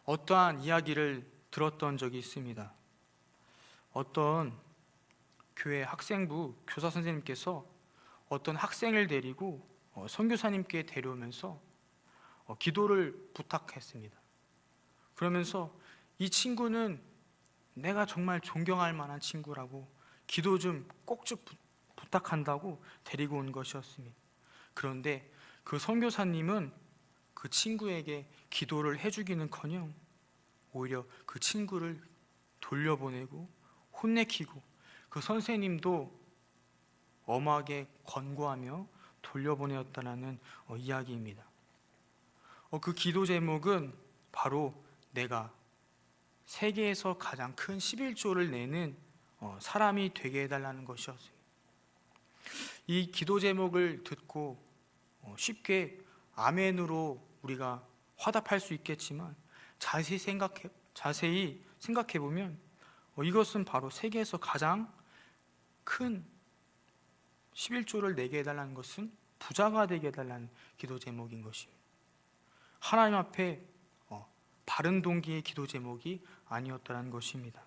어떠한 이야기를 들었던 적이 있습니다. 어떤 교회 학생부 교사 선생님께서 어떤 학생을 데리고 선교사님께 데려오면서 기도를 부탁했습니다. 그러면서 이 친구는 내가 정말 존경할 만한 친구라고 기도 좀 꼭 좀 부탁한다고 데리고 온 것이었습니다. 그런데 그 선교사님은 그 친구에게 기도를 해주기는커녕 오히려 그 친구를 돌려보내고 혼내키고 그 선생님도 엄하게 권고하며 돌려보내었다는 이야기입니다. 그 기도 제목은 바로 내가 세계에서 가장 큰 11조를 내는 사람이 되게 해달라는 것이었습니다. 이 기도 제목을 듣고 쉽게 아멘으로 우리가 화답할 수 있겠지만 자세히 생각해 보면 이것은 바로 세계에서 가장 큰 11조를 내게 해달라는 것은 부자가 되게 해달라는 기도 제목인 것입니다. 하나님 앞에 바른 동기의 기도 제목이 아니었다는 것입니다.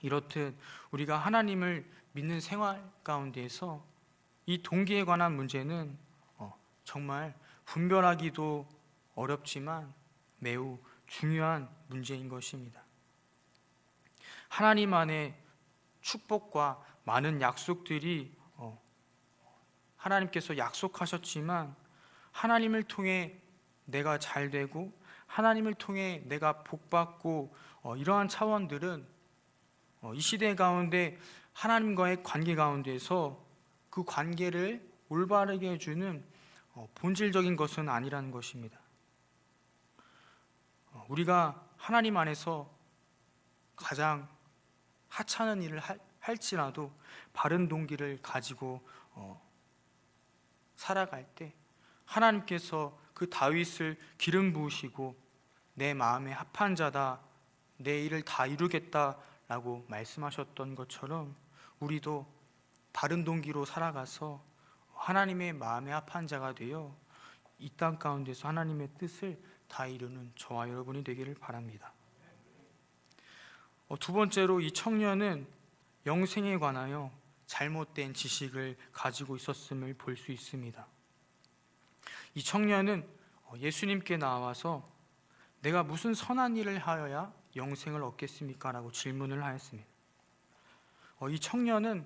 이렇듯 우리가 하나님을 믿는 생활 가운데에서 이 동기에 관한 문제는 정말 분별하기도 어렵지만 매우 중요한 문제인 것입니다. 하나님 안에 축복과 많은 약속들이 하나님께서 약속하셨지만 하나님을 통해 내가 잘 되고 하나님을 통해 내가 복받고 이러한 차원들은 이 시대 가운데 하나님과의 관계 가운데서 그 관계를 올바르게 해주는 본질적인 것은 아니라는 것입니다. 우리가 하나님 안에서 가장 하찮은 일을 할지라도 바른 동기를 가지고 살아갈 때 하나님께서 그 다윗을 기름 부으시고 내 마음에 합한 자다, 내 일을 다 이루겠다라고 말씀하셨던 것처럼 우리도 바른 동기로 살아가서 하나님의 마음에 합한 자가 되어 이 땅 가운데서 하나님의 뜻을 다 이루는 저와 여러분이 되기를 바랍니다. 두 번째로 이 청년은 영생에 관하여 잘못된 지식을 가지고 있었음을 볼 수 있습니다. 이 청년은 예수님께 나와서 내가 무슨 선한 일을 하여야 영생을 얻겠습니까? 라고 질문을 하였습니다. 이 청년은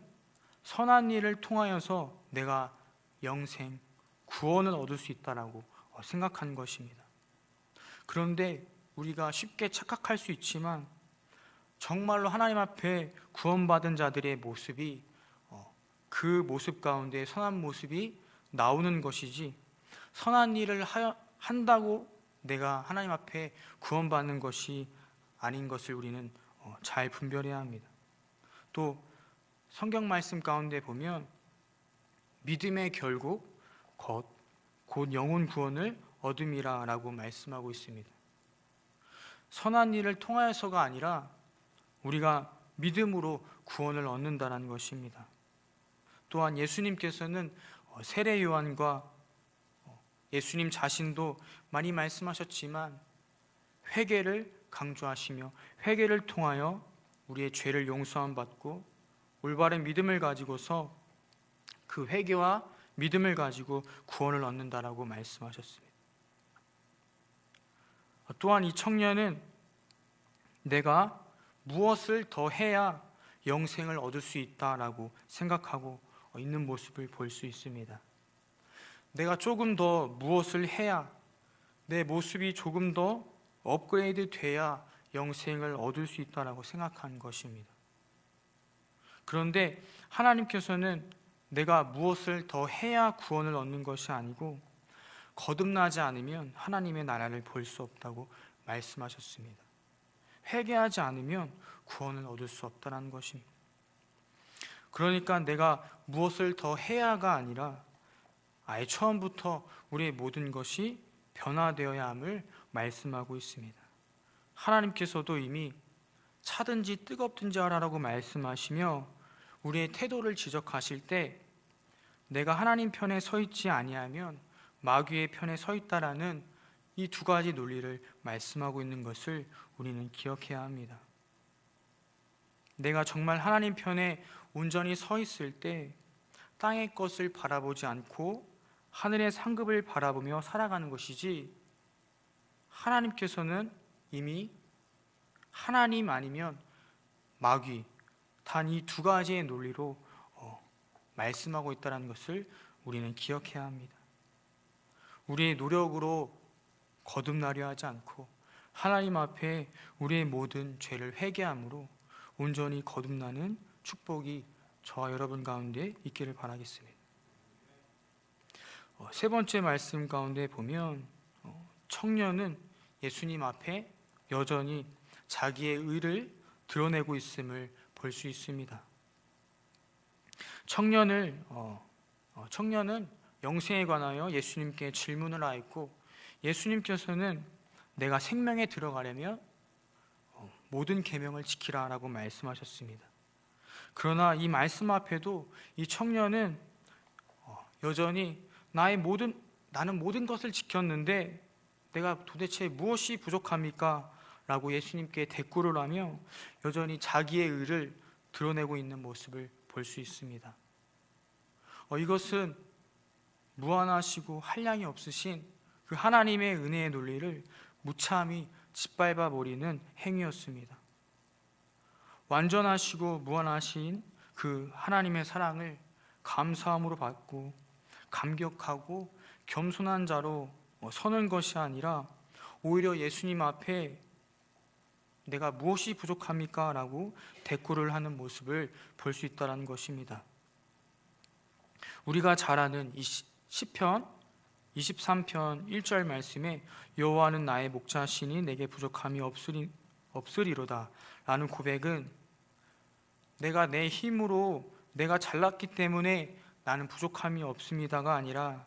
선한 일을 통하여서 내가 영생, 구원을 얻을 수 있다라고 생각한 것입니다. 그런데 우리가 쉽게 착각할 수 있지만 정말로 하나님 앞에 구원받은 자들의 모습이 그 모습 가운데 선한 모습이 나오는 것이지 선한 일을 한다고 내가 하나님 앞에 구원받는 것이 아닌 것을 우리는 잘 분별해야 합니다. 또 성경 말씀 가운데 보면 믿음의 결국 곧 영혼 구원을 얻음이라 라고 말씀하고 있습니다. 선한 일을 통하여서가 아니라 우리가 믿음으로 구원을 얻는다는 것입니다. 또한 예수님께서는 세례 요한과 예수님 자신도 많이 말씀하셨지만 회개를 강조하시며 회개를 통하여 우리의 죄를 용서함 받고 올바른 믿음을 가지고서 그 회개와 믿음을 가지고 구원을 얻는다라고 말씀하셨습니다. 또한 이 청년은 내가 무엇을 더 해야 영생을 얻을 수 있다라고 생각하고 있는 모습을 볼 수 있습니다. 내가 조금 더 무엇을 해야 내 모습이 조금 더 업그레이드 돼야 영생을 얻을 수 있다라고 생각한 것입니다. 그런데 하나님께서는 내가 무엇을 더 해야 구원을 얻는 것이 아니고 거듭나지 않으면 하나님의 나라를 볼 수 없다고 말씀하셨습니다. 회개하지 않으면 구원을 얻을 수 없다는 것입니다. 그러니까 내가 무엇을 더 해야가 아니라 아예 처음부터 우리의 모든 것이 변화되어야 함을 말씀하고 있습니다. 하나님께서도 이미 차든지 뜨겁든지 하라고 말씀하시며 우리의 태도를 지적하실 때 내가 하나님 편에 서 있지 아니하면 마귀의 편에 서 있다라는 이 두 가지 논리를 말씀하고 있는 것을 우리는 기억해야 합니다. 내가 정말 하나님 편에 온전히 서 있을 때 땅의 것을 바라보지 않고 하늘의 상급을 바라보며 살아가는 것이지 하나님께서는 이미 하나님 아니면 마귀 단 이 두 가지의 논리로 말씀하고 있다는 것을 우리는 기억해야 합니다. 우리의 노력으로 거듭나려 하지 않고 하나님 앞에 우리의 모든 죄를 회개함으로 온전히 거듭나는 축복이 저와 여러분 가운데 있기를 바라겠습니다. 세 번째 말씀 가운데 보면 청년은 예수님 앞에 여전히 자기의 의를 드러내고 있음을 볼 수 있습니다. 청년은 영생에 관하여 예수님께 질문을 하였고 예수님께서는 내가 생명에 들어가려면 모든 계명을 지키라라고 말씀하셨습니다. 그러나 이 말씀 앞에도 이 청년은 여전히 나는 모든 것을 지켰는데 내가 도대체 무엇이 부족합니까? 라고 예수님께 대꾸를 하며 여전히 자기의 의를 드러내고 있는 모습을 볼 수 있습니다. 이것은 무한하시고 한량이 없으신 그 하나님의 은혜의 논리를 무참히 짓밟아 버리는 행위였습니다. 완전하시고 무한하신 그 하나님의 사랑을 감사함으로 받고 감격하고 겸손한 자로 서는 것이 아니라 오히려 예수님 앞에 내가 무엇이 부족합니까? 라고 대꾸를 하는 모습을 볼 수 있다는 것입니다. 우리가 잘 아는 이 시편 23편 1절 말씀에 여호와는 나의 목자시니 내게 부족함이 없으리로다 라는 고백은 내가 내 힘으로 내가 잘났기 때문에 나는 부족함이 없습니다가 아니라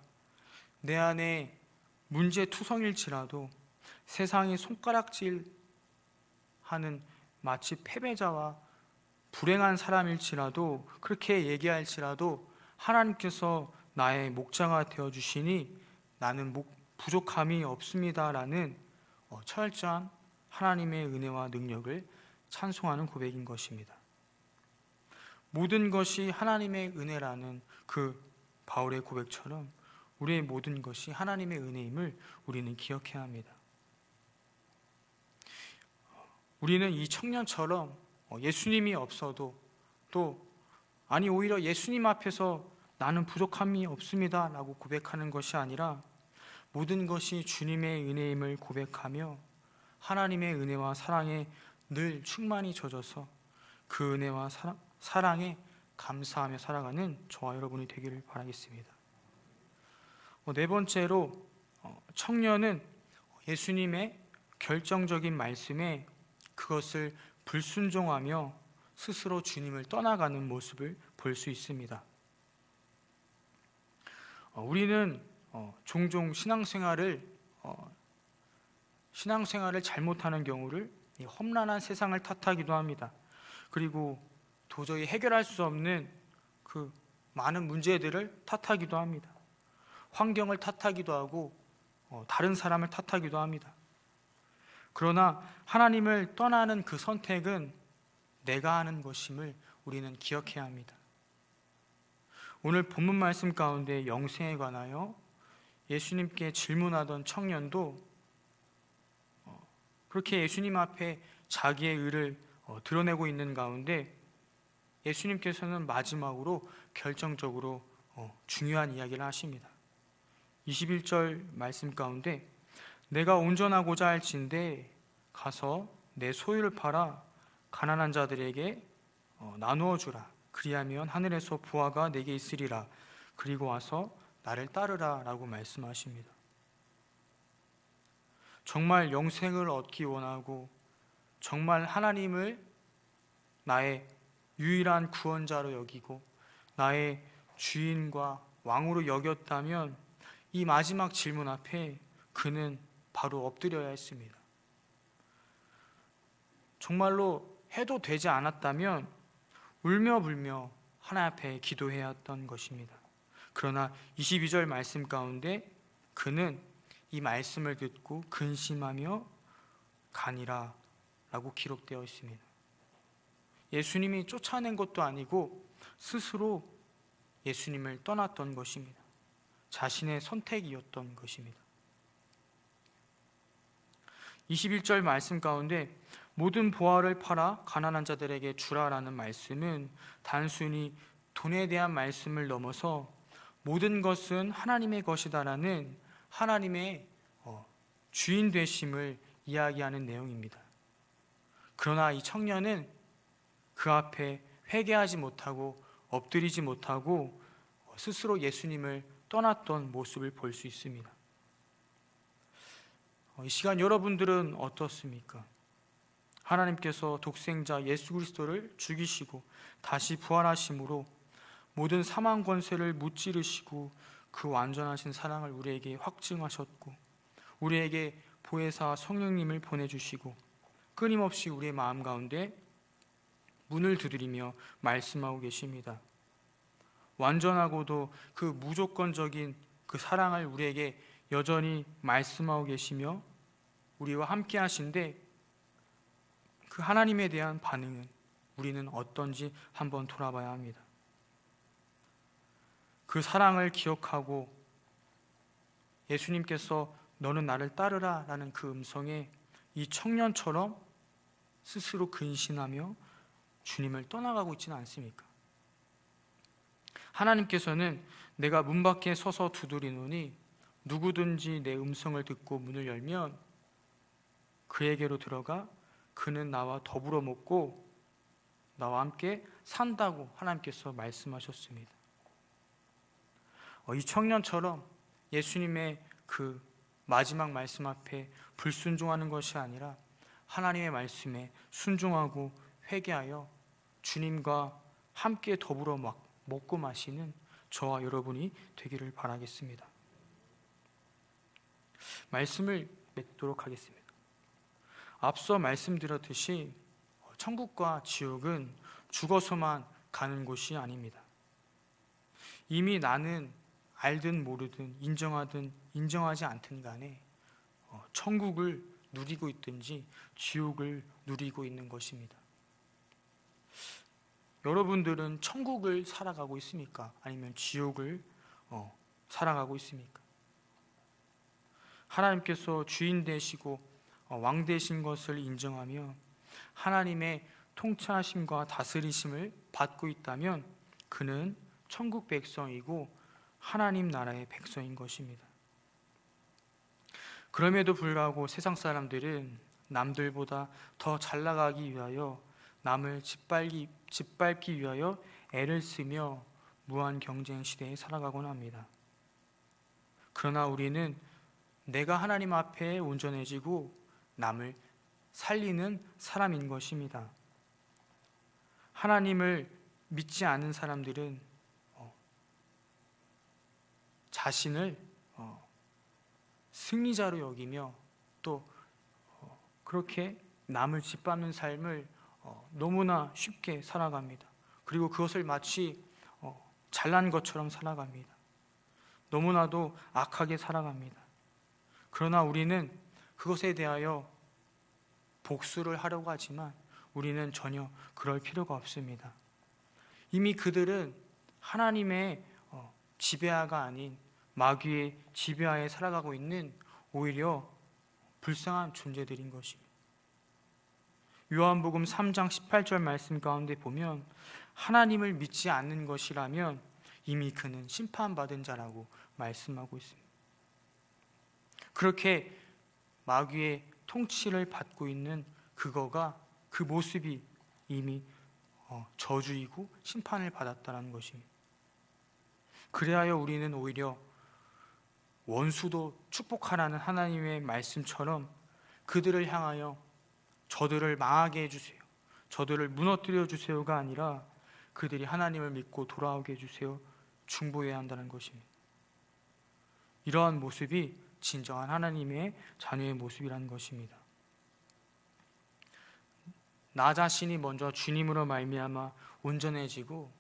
내 안에 문제투성일지라도 세상이 손가락질 하는 마치 패배자와 불행한 사람일지라도 그렇게 얘기할지라도 하나님께서 나의 목자가 되어주시니 나는 부족함이 없습니다라는 철저한 하나님의 은혜와 능력을 찬송하는 고백인 것입니다. 모든 것이 하나님의 은혜라는 그 바울의 고백처럼 우리의 모든 것이 하나님의 은혜임을 우리는 기억해야 합니다. 우리는 이 청년처럼 예수님이 없어도 또 아니 오히려 예수님 앞에서 나는 부족함이 없습니다 라고 고백하는 것이 아니라 모든 것이 주님의 은혜임을 고백하며 하나님의 은혜와 사랑에 늘 충만히 젖어서 그 은혜와 사랑에 감사하며 살아가는 저와 여러분이 되기를 바라겠습니다. 네 번째로 청년은 예수님의 결정적인 말씀에 그것을 불순종하며 스스로 주님을 떠나가는 모습을 볼 수 있습니다. 우리는 종종 신앙생활을 잘못하는 경우를 험난한 세상을 탓하기도 합니다. 그리고 도저히 해결할 수 없는 그 많은 문제들을 탓하기도 합니다. 환경을 탓하기도 하고 다른 사람을 탓하기도 합니다. 그러나 하나님을 떠나는 그 선택은 내가 하는 것임을 우리는 기억해야 합니다. 오늘 본문 말씀 가운데 영생에 관하여 예수님께 질문하던 청년도 그렇게 예수님 앞에 자기의 의를 드러내고 있는 가운데 예수님께서는 마지막으로 결정적으로 중요한 이야기를 하십니다. 21절 말씀 가운데 내가 온전하고자 할진대 가서 내 소유를 팔아 가난한 자들에게 나누어 주라. 그리하면 하늘에서 부하가 내게 있으리라. 그리고 와서 나를 따르라 라고 말씀하십니다. 정말 영생을 얻기 원하고 정말 하나님을 나의 유일한 구원자로 여기고 나의 주인과 왕으로 여겼다면 이 마지막 질문 앞에 그는 바로 엎드려야 했습니다. 정말로 해도 되지 않았다면 울며 불며 하나님 앞에 기도해야 했던 것입니다. 그러나 22절 말씀 가운데 그는 이 말씀을 듣고 근심하며 가니라 라고 기록되어 있습니다. 예수님이 쫓아낸 것도 아니고 스스로 예수님을 떠났던 것입니다. 자신의 선택이었던 것입니다. 21절 말씀 가운데 모든 보화를 팔아 가난한 자들에게 주라라는 말씀은 단순히 돈에 대한 말씀을 넘어서 모든 것은 하나님의 것이다라는 하나님의 주인 되심을 이야기하는 내용입니다. 그러나 이 청년은 그 앞에 회개하지 못하고 엎드리지 못하고 스스로 예수님을 떠났던 모습을 볼 수 있습니다. 이 시간 여러분들은 어떻습니까? 하나님께서 독생자 예수 그리스도를 죽이시고 다시 부활하심으로 모든 사망 권세를 무찌르시고 그 완전하신 사랑을 우리에게 확증하셨고 우리에게 보혜사 성령님을 보내주시고 끊임없이 우리의 마음 가운데 문을 두드리며 말씀하고 계십니다. 완전하고도 그 무조건적인 그 사랑을 우리에게 여전히 말씀하고 계시며 우리와 함께 하신데 그 하나님에 대한 반응은 우리는 어떤지 한번 돌아봐야 합니다. 그 사랑을 기억하고 예수님께서 너는 나를 따르라 라는 그 음성에 이 청년처럼 스스로 근신하며 주님을 떠나가고 있지는 않습니까? 하나님께서는 내가 문 밖에 서서 두드리노니 누구든지 내 음성을 듣고 문을 열면 그에게로 들어가 그는 나와 더불어 먹고 나와 함께 산다고 하나님께서 말씀하셨습니다. 이 청년처럼 예수님의 그 마지막 말씀 앞에 불순종하는 것이 아니라 하나님의 말씀에 순종하고 회개하여 주님과 함께 더불어 먹고 마시는 저와 여러분이 되기를 바라겠습니다. 말씀을 맺도록 하겠습니다. 앞서 말씀드렸듯이 천국과 지옥은 죽어서만 가는 곳이 아닙니다. 이미 나는 알든 모르든 인정하든 인정하지 않든 간에 천국을 누리고 있든지 지옥을 누리고 있는 것입니다. 여러분들은 천국을 살아가고 있습니까? 아니면 지옥을 살아가고 있습니까? 하나님께서 주인 되시고 왕 되신 것을 인정하며 하나님의 통치하심과 다스리심을 받고 있다면 그는 천국 백성이고 하나님 나라의 백성인 것입니다. 그럼에도 불구하고 세상 사람들은 남들보다 더 잘 나가기 위하여 남을 짓밟기 위하여 애를 쓰며 무한 경쟁 시대에 살아가곤 합니다. 그러나 우리는 내가 하나님 앞에 온전해지고 남을 살리는 사람인 것입니다. 하나님을 믿지 않는 사람들은 자신을 승리자로 여기며 또 그렇게 남을 짓밟는 삶을 너무나 쉽게 살아갑니다. 그리고 그것을 마치 잘난 것처럼 살아갑니다. 너무나도 악하게 살아갑니다. 그러나 우리는 그것에 대하여 복수를 하려고 하지만 우리는 전혀 그럴 필요가 없습니다. 이미 그들은 하나님의 지배하가 아닌 마귀의 지배하에 살아가고 있는 오히려 불쌍한 존재들인 것입니다. 요한복음 3장 18절 말씀 가운데 보면 하나님을 믿지 않는 것이라면 이미 그는 심판받은 자라고 말씀하고 있습니다. 그렇게 마귀의 통치를 받고 있는 그 모습이 이미 저주이고 심판을 받았다는 것입니다. 그래야 우리는 오히려 원수도 축복하라는 하나님의 말씀처럼 그들을 향하여 저들을 망하게 해주세요, 저들을 무너뜨려 주세요가 아니라 그들이 하나님을 믿고 돌아오게 해주세요, 중보해야 한다는 것입니다. 이러한 모습이 진정한 하나님의 자녀의 모습이라는 것입니다. 나 자신이 먼저 주님으로 말미암아 온전해지고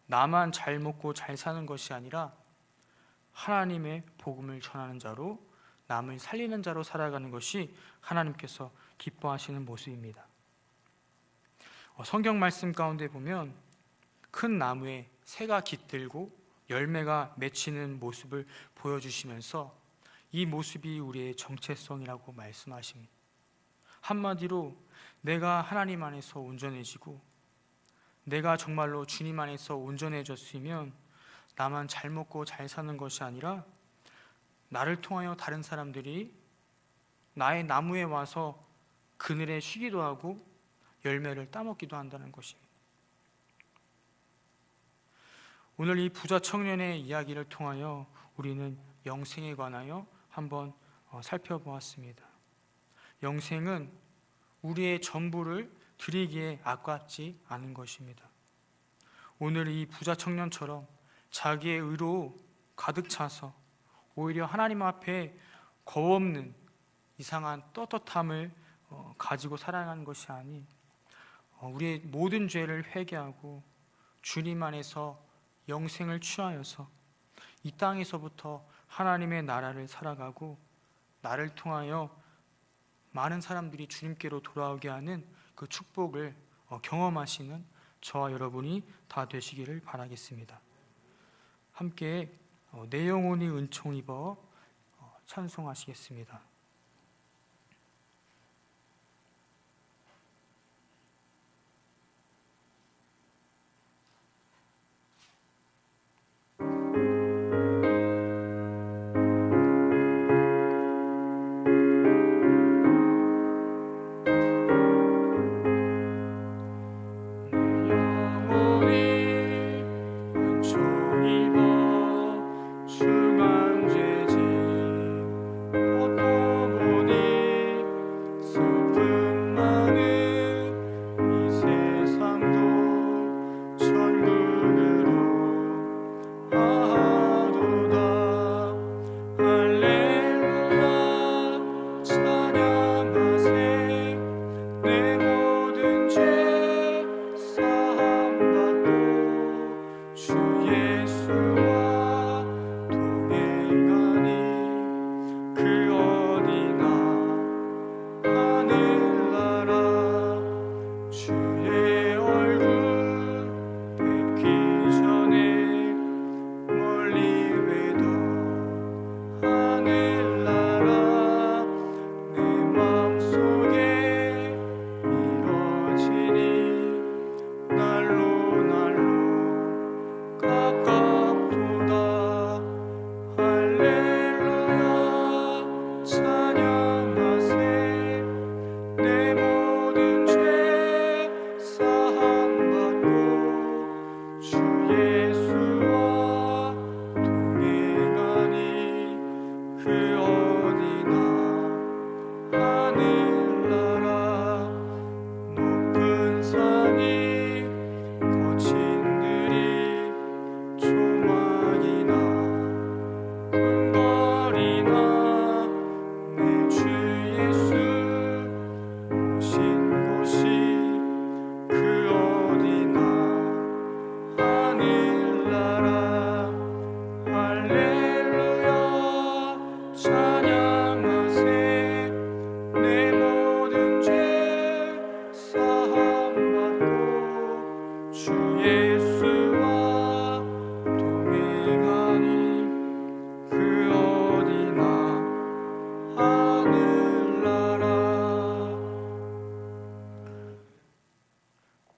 나만 잘 먹고 잘 사는 것이 아니라 하나님의 복음을 전하는 자로 남을 살리는 자로 살아가는 것이 하나님께서 기뻐하시는 모습입니다. 성경 말씀 가운데 보면 큰 나무에 새가 깃들고 열매가 맺히는 모습을 보여주시면서 이 모습이 우리의 정체성이라고 말씀하십니다. 한마디로 내가 하나님 안에서 온전해지고 내가 정말로 주님 안에서 온전해졌으면 나만 잘 먹고 잘 사는 것이 아니라 나를 통하여 다른 사람들이 나의 나무에 와서 그늘에 쉬기도 하고 열매를 따먹기도 한다는 것입니다. 오늘 이 부자 청년의 이야기를 통하여 우리는 영생에 관하여 한번 살펴보았습니다. 영생은 우리의 전부를 드리기에 아깝지 않은 것입니다. 오늘 이 부자 청년처럼 자기의 의로 가득 차서 오히려 하나님 앞에 겁없는 이상한 떳떳함을 가지고 살아가는 것이 아닌 우리의 모든 죄를 회개하고 주님 안에서 영생을 취하여서 이 땅에서부터 하나님의 나라를 살아가고 나를 통하여 많은 사람들이 주님께로 돌아오게 하는 그 축복을 경험하시는 저와 여러분이 다 되시기를 바라겠습니다. 함께 내 영혼이 은총 입어 찬송하시겠습니다.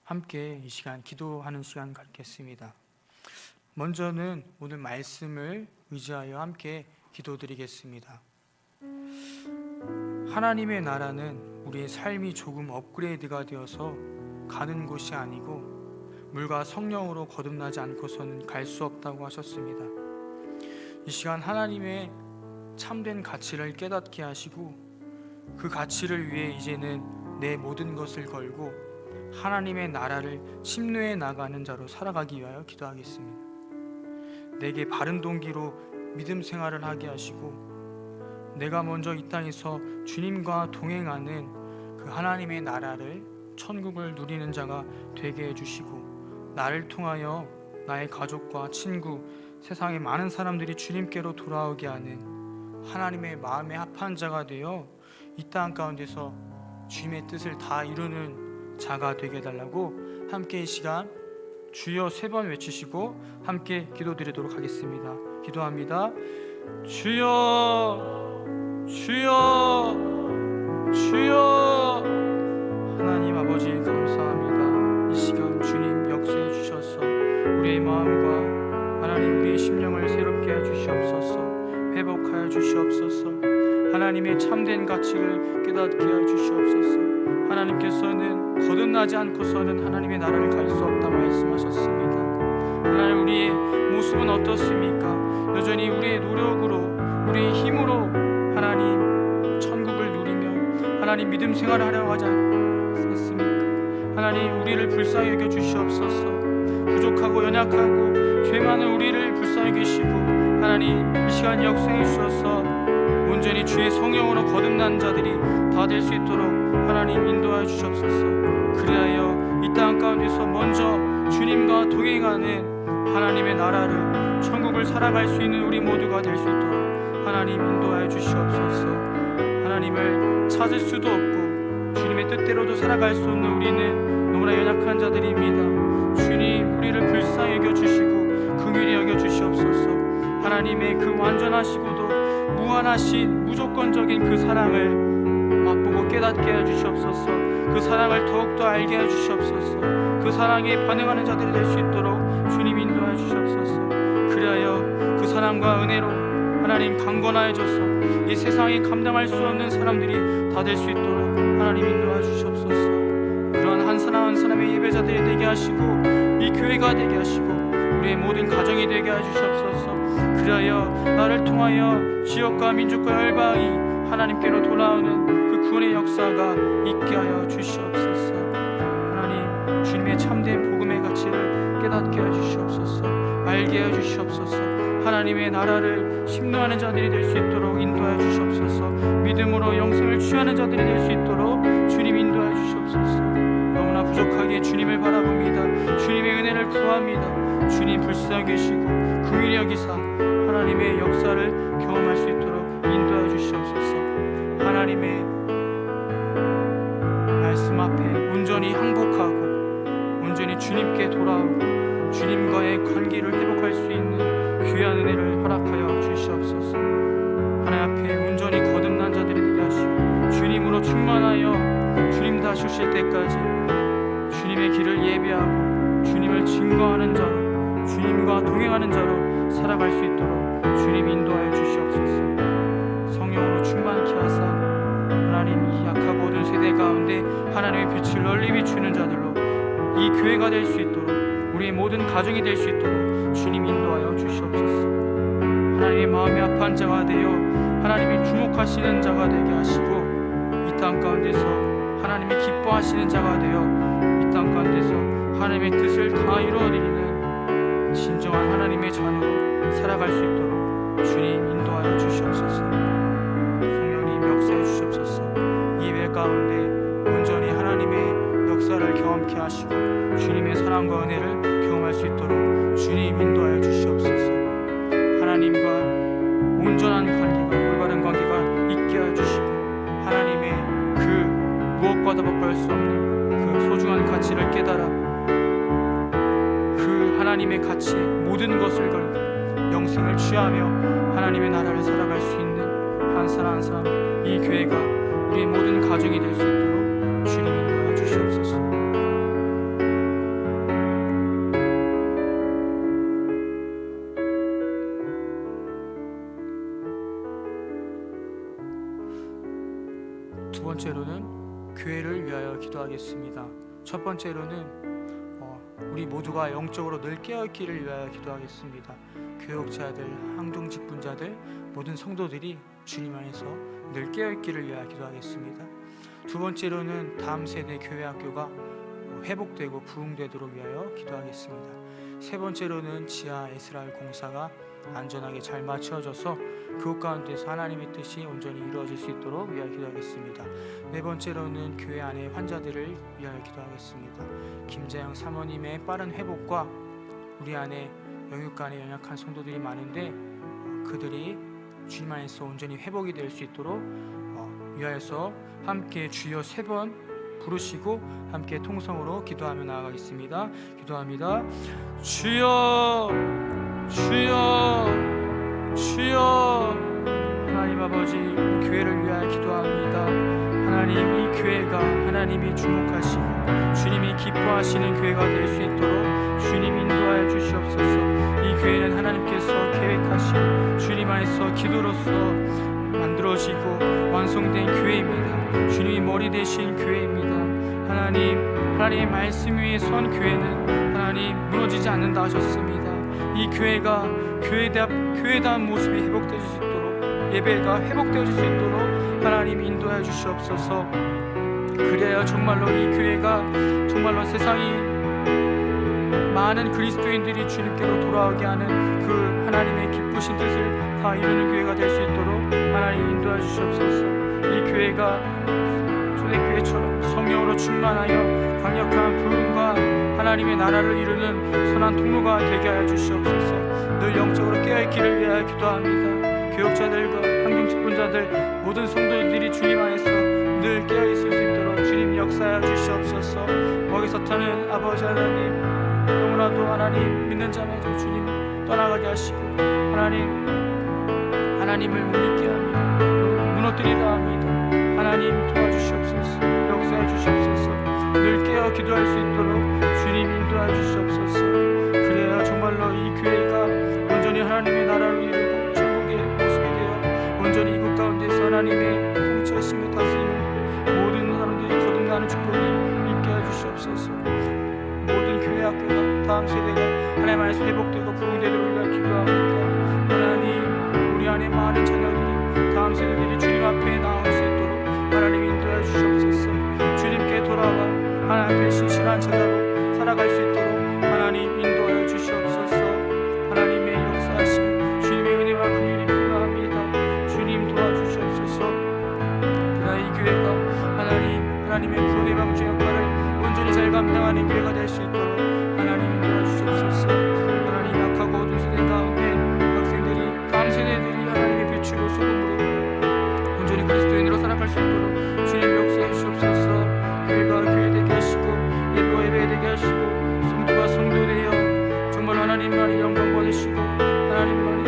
함께 이 시간 기도하는 시간 갖겠습니다. 먼저는 오늘 말씀을 의지하여 함께 기도드리겠습니다. 하나님의 나라는 우리의 삶이 조금 업그레이드가 되어서 가는 곳이 아니고 물과 성령으로 거듭나지 않고서는 갈 수 없다고 하셨습니다. 이 시간 하나님의 참된 가치를 깨닫게 하시고 그 가치를 위해 이제는 내 모든 것을 걸고 하나님의 나라를 침노해 나가는 자로 살아가기 위하여 기도하겠습니다. 내게 바른 동기로 믿음 생활을 하게 하시고 내가 먼저 이 땅에서 주님과 동행하는 그 하나님의 나라를 천국을 누리는 자가 되게 해주시고 나를 통하여 나의 가족과 친구 세상의 많은 사람들이 주님께로 돌아오게 하는 하나님의 마음에 합한 자가 되어 이 땅 가운데서 주님의 뜻을 다 이루는 자가 되게 해달라고 함께 이 시간 주여 3번 외치시고 함께 기도드리도록 하겠습니다. 기도합니다. 주여 주여 주여. 하나님 아버지 감사합니다. 이 시간 주님 역사해 주셔서 우리의 마음과 하나님 우리의 심령을 새롭게 해 주시옵소서. 회복하여 주시옵소서. 하나님의 참된 가치를 깨닫게 해 주시옵소서. 하나님께서는 거듭나지 않고서는 하나님의 나라를 갈 수 없다 말씀하셨습니다. 하나님 우리의 모습은 어떻습니까? 여전히 우리의 노력으로 우리의 힘으로 하나님 천국을 누리며 하나님 믿음 생활을 하려고 하지 않습니까? 하나님 우리를 불쌍히 여겨 주시옵소서. 부족하고 연약하고 죄 많은 우리를 불쌍히 계시고 하나님 이 시간 역사해 주셔서 온전히 주의 성령으로 거듭난 자들이 다 될 수 있도록 하나님 인도하여 주시옵소서. 그리하여 이 땅 가운데서 먼저 주님과 동행하는 하나님의 나라를 천국을 살아갈 수 있는 우리 모두가 될 수 있도록 하나님 인도하여 주시옵소서. 하나님을 찾을 수도 없고 주님의 뜻대로도 살아갈 수 없는 우리는 너무나 연약한 자들입니다. 주님, 우리를 불쌍히 여겨주시고 긍휼히 여겨주시옵소서. 하나님의 그 완전하시고도 무한하신 무조건적인 그 사랑을 맛보고 깨닫게 해주시옵소서. 그 사랑을 더욱더 알게 해주시옵소서. 그 사랑에 반응하는 자들이 될 수 있도록 주님 인도해 주시옵소서. 그리하여 그 사랑과 은혜로 하나님 강건하여져서 이 세상에 감당할 수 없는 사람들이 다 될 수 있도록 하나님 인도해 주시옵소서. 그러한 한 사람 한 사람의 예배자들이 되게 하시고 이 교회가 되게 하시고 우리의 모든 가정이 되게 해주시옵소서. 그리하여 나를 통하여 지역과 민족과 열방이 하나님께로 돌아오는 그 구원의 역사가 있게 하여 주시옵소서. 하나님, 주님의 참된 복음의 가치를 깨닫게 해주시옵소서. 알게 해주시옵소서. 하나님의 나라를 심노하는 자들이 될 수 있도록 인도해 주시옵소서. 믿음으로 영생을 취하는 자들이 될 수 있도록 주님 인도해 주시옵소서. 너무나 부족하게 주님을 바라봅니다. 주님의 은혜를 구합니다. 주님 불쌍히 계시고 긍휼히 여기사 하나님의 역사를 경험할 수 있도록 인도해 주시옵소서. 하나님의 말씀 앞에 온전히 항복하고 온전히 주님께 돌아오고 주님과의 관계를 회복할 수 있는 귀한 은혜를 허락하여 주시옵소서. 하나님 앞에 온전히 거듭난 자들이 되게 하시고 주님으로 충만하여 주님 다시 오실 때까지 주님의 길을 예배하고 주님을 증거하는 자로 주님과 동행하는 자로 살아갈 수 있도록 주님 인도하여 주시옵소서. 성령으로 충만케 하사 하나님 이 약하고 어두운 세대 가운데 하나님의 빛을 널리 비추는 자들로 이 교회가 될 수 있도록 우리의 모든 가정이 될 수 있도록 주님 인도하여 주시옵소서. 하나님의 마음이 아파한 자가 되어 하나님이 주목하시는 자가 되게 하시고 이 땅 가운데서 하나님이 기뻐하시는 자가 되어 이 땅 가운데서 하나님의 뜻을 다 이루어드리는 진정한 하나님의 자녀로 살아갈 수 있도록 주님 인도하여 주시옵소서. 성령님 역사해 주시옵소서. 예배 가운데 온전히 하나님의 역사를 경험케 하시고 주님의 사랑과 은혜를 경험할 수 있도록 주님 인도하여 주시옵소서. 하나님과 온전한 관계가 올바른 관계가 있게 해주시고 하나님의 그 무엇과도 바꿀 수 없는 그 소중한 가치를 깨달아 그 하나님의 가치에 모든 것을 걸고 영생을 취하며 하나님의 나라를 살아갈 수 있는 한 사람 한 사람 이 교회가 우리의 모든 가정이 될 수 있도록 주님 인도하여 주시옵소서. 두 번째로는 교회를 위하여 기도하겠습니다. 첫 번째로는 우리 모두가 영적으로 늘 깨어있기를 위하여 기도하겠습니다. 교역자들, 항동직분자들, 모든 성도들이 주님 안에서 늘 깨어있기를 위하여 기도하겠습니다. 두 번째로는 다음 세대 교회학교가 회복되고 부흥되도록 위하여 기도하겠습니다. 세 번째로는 지하 에스라엘 공사가 안전하게 잘 맞춰져서 그곳 가운데서 하나님의 뜻이 온전히 이루어질 수 있도록 위하여 기도하겠습니다. 네 번째로는 교회 안의 환자들을 위하여 기도하겠습니다. 김자영 사모님의 빠른 회복과 우리 안에 영육간에 연약한 성도들이 많은데 그들이 주님 안에서 온전히 회복이 될 수 있도록 위하여서 함께 주여 3번 부르시고 함께 통성으로 기도하며 나아가겠습니다. 기도합니다. 주여 주여 주여. 하나님 아버지, 이 교회를 위하여 기도합니다. 하나님, 이 교회가 하나님이 주목하시고 주님이 기뻐하시는 교회가 될 수 있도록 주님 인도하여 주시옵소서. 이 교회는 하나님께서 계획하신 주님 안에서 기도로서 만들어지고 완성된 교회입니다. 주님이 머리 되신 교회입니다. 하나님의 말씀 위에 선 교회는 하나님 무너지지 않는다 하셨습니다. 이 교회가 교회다운 모습이 회복될 수 있도록, 예배가 회복되어질 수 있도록 하나님 인도해 주시옵소서. 그래야 정말로 이 교회가 정말로 세상이 많은 그리스도인들이 주님께로 돌아오게 하는 그 하나님의 기쁘신 뜻을 다 이루는 교회가 될 수 있도록 하나님 인도해 주시옵소서. 이 교회가 초대교회처럼 성령으로 충만하여 강력한 부흥과 하나님의 나라를 이루는 선한 통로가 되게 하여 주시옵소서. 늘 영적으로 깨어있기를 위하여 기도합니다. 교역자들과 환경 직분자들 모든 성도들이 주님 안에서 늘 깨어있을 수 있도록 주님 역사하여 주시옵소서. 거기서 타는 아버지 하나님, 너무나도 하나님 믿는 자마저 주님 떠나가게 하시고 하나님을 못 믿게 합니다. 무너뜨리라 합니다. 하나님 도와주시옵소서. 역사해 주시옵소서. 늘 깨어 기도할 수 있도록 주님 인도해 주시옵소서. 그래야 정말로 이 교회가 온전히 하나님의 나라를 이루고 천국의 모습이 되어 온전히 이곳 가운데서 하나님의 통치하심을 다스리는 모든 사람들이 거듭나는 축복이 있게 해주시옵소서. 모든 교회 학교가 다음 세대가 하나님 안에서 회복되고 부흥되도록 위하여 기도합니다. 하나님, 우리 안에 많은 자녀들이 다음 세대들이 주님 앞에 나올 수 있도록 하나님 인도해 주시옵소서. 주님께 돌아와 하나님 앞에 신실한 제자로 살아갈 수 있도록 하나님 인도하여 주시옵소서. 하나님의 역사하심, 주님의 은혜와 긍휼이 필요합니다. 주님 도와주시옵소서. 그러나 이 교회가 하나님의 구원의 방주 역할을 온전히 잘 감당하는 교회가 될 수 있도록 하나님 인도해 주시옵소서. 하나님, 약하고 어두운 세대 가운데 학생들이 다음 세대들이 하나님의 빛으로 소금으로 온전히 그리스도인으로 살아갈 수 있도록 주님 역사해 주시옵소서. 교회가 교회 되게 하시고 예배가 예배 되게 하시고 성도가 성도 되어 정말 하나님만이 영광 받으시고 하나님만이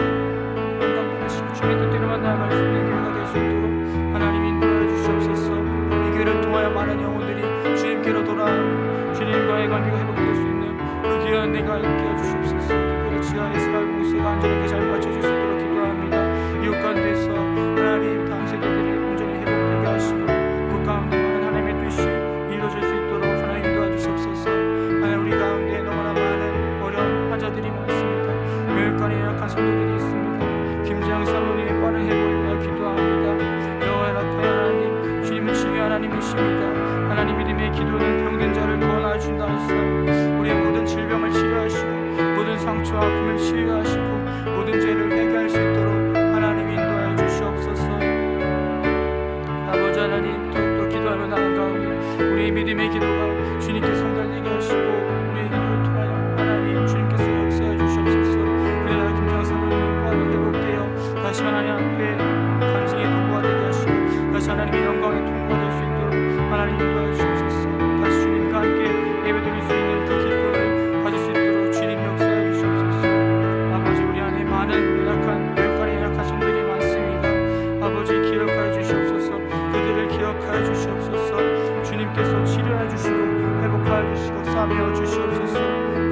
영광 받으시고 주님의 뜻대로만 나아갈 수 있는 교회가 될 수 있도록 하나님 인도해 주시옵소서. 이 교회를 통하여 많은 영혼들이 주님께로 돌아오고 주님과의 관계가 회복될 수 있는 그 귀한 은혜가 있게 해주시옵소서. 특별히 지하의 이스라엘 공세가 안전하게 잘 맞춰질 수 있도록 기도합니다. 이웃 가운데서 하나님 다음 세대들이 온전히 회복되게 하시고 그 가운데 많은 하나님의 뜻이 이루어질 수 있도록 하나님 도와주시옵소서. 하나님, 우리 가운데 너무나 많은 어려운 환자들이 많습니다. 뇌혈관에 약한 성도들이 있습니다. 김재영 사모님의 빠른 회복을 위하여 기도합니다. 여호와 라파의 하나님, 주님은 치유의 하나님이십니다. 하나님, 믿음의 기도는 병든 자를 구원하여 준다 하시사 우리의 모든 질병을 치료하시고 모든 상처와 아픔을 치유하시고 모든 죄를 회개할 수 있도록 하나님 인도하여 주시옵소서. 아버지 하나님, 더욱더 기도하며 나아가오니 우리의 믿음의 기도가 주님께 성달되게 하시고 우리의 기도를 통하여 하나님 주님께서 역사해 주시옵소서. 그래야 김장사모님이 빠르게 회복되어 다시 하나님 앞에 간증의 도구가 되게 하시고 다시 하나님의 영광의 통로가 될 수 있도록 하나님 인도해 주시옵소서. 다시 주님과 함께 예배드릴 수 있는 그 기쁨을 가질 수 있도록 주님 역사해 주시옵소서. 아버지, 우리 안에 많은 연약한 뇌혈관에 연약한 성들이 많습니다. 아버지, 기억하여 주시옵소서. 그들을 기억하여 주시옵소서. 주님께서 치료해 주시고 회복하여 주시고 싸매어 주시옵소서.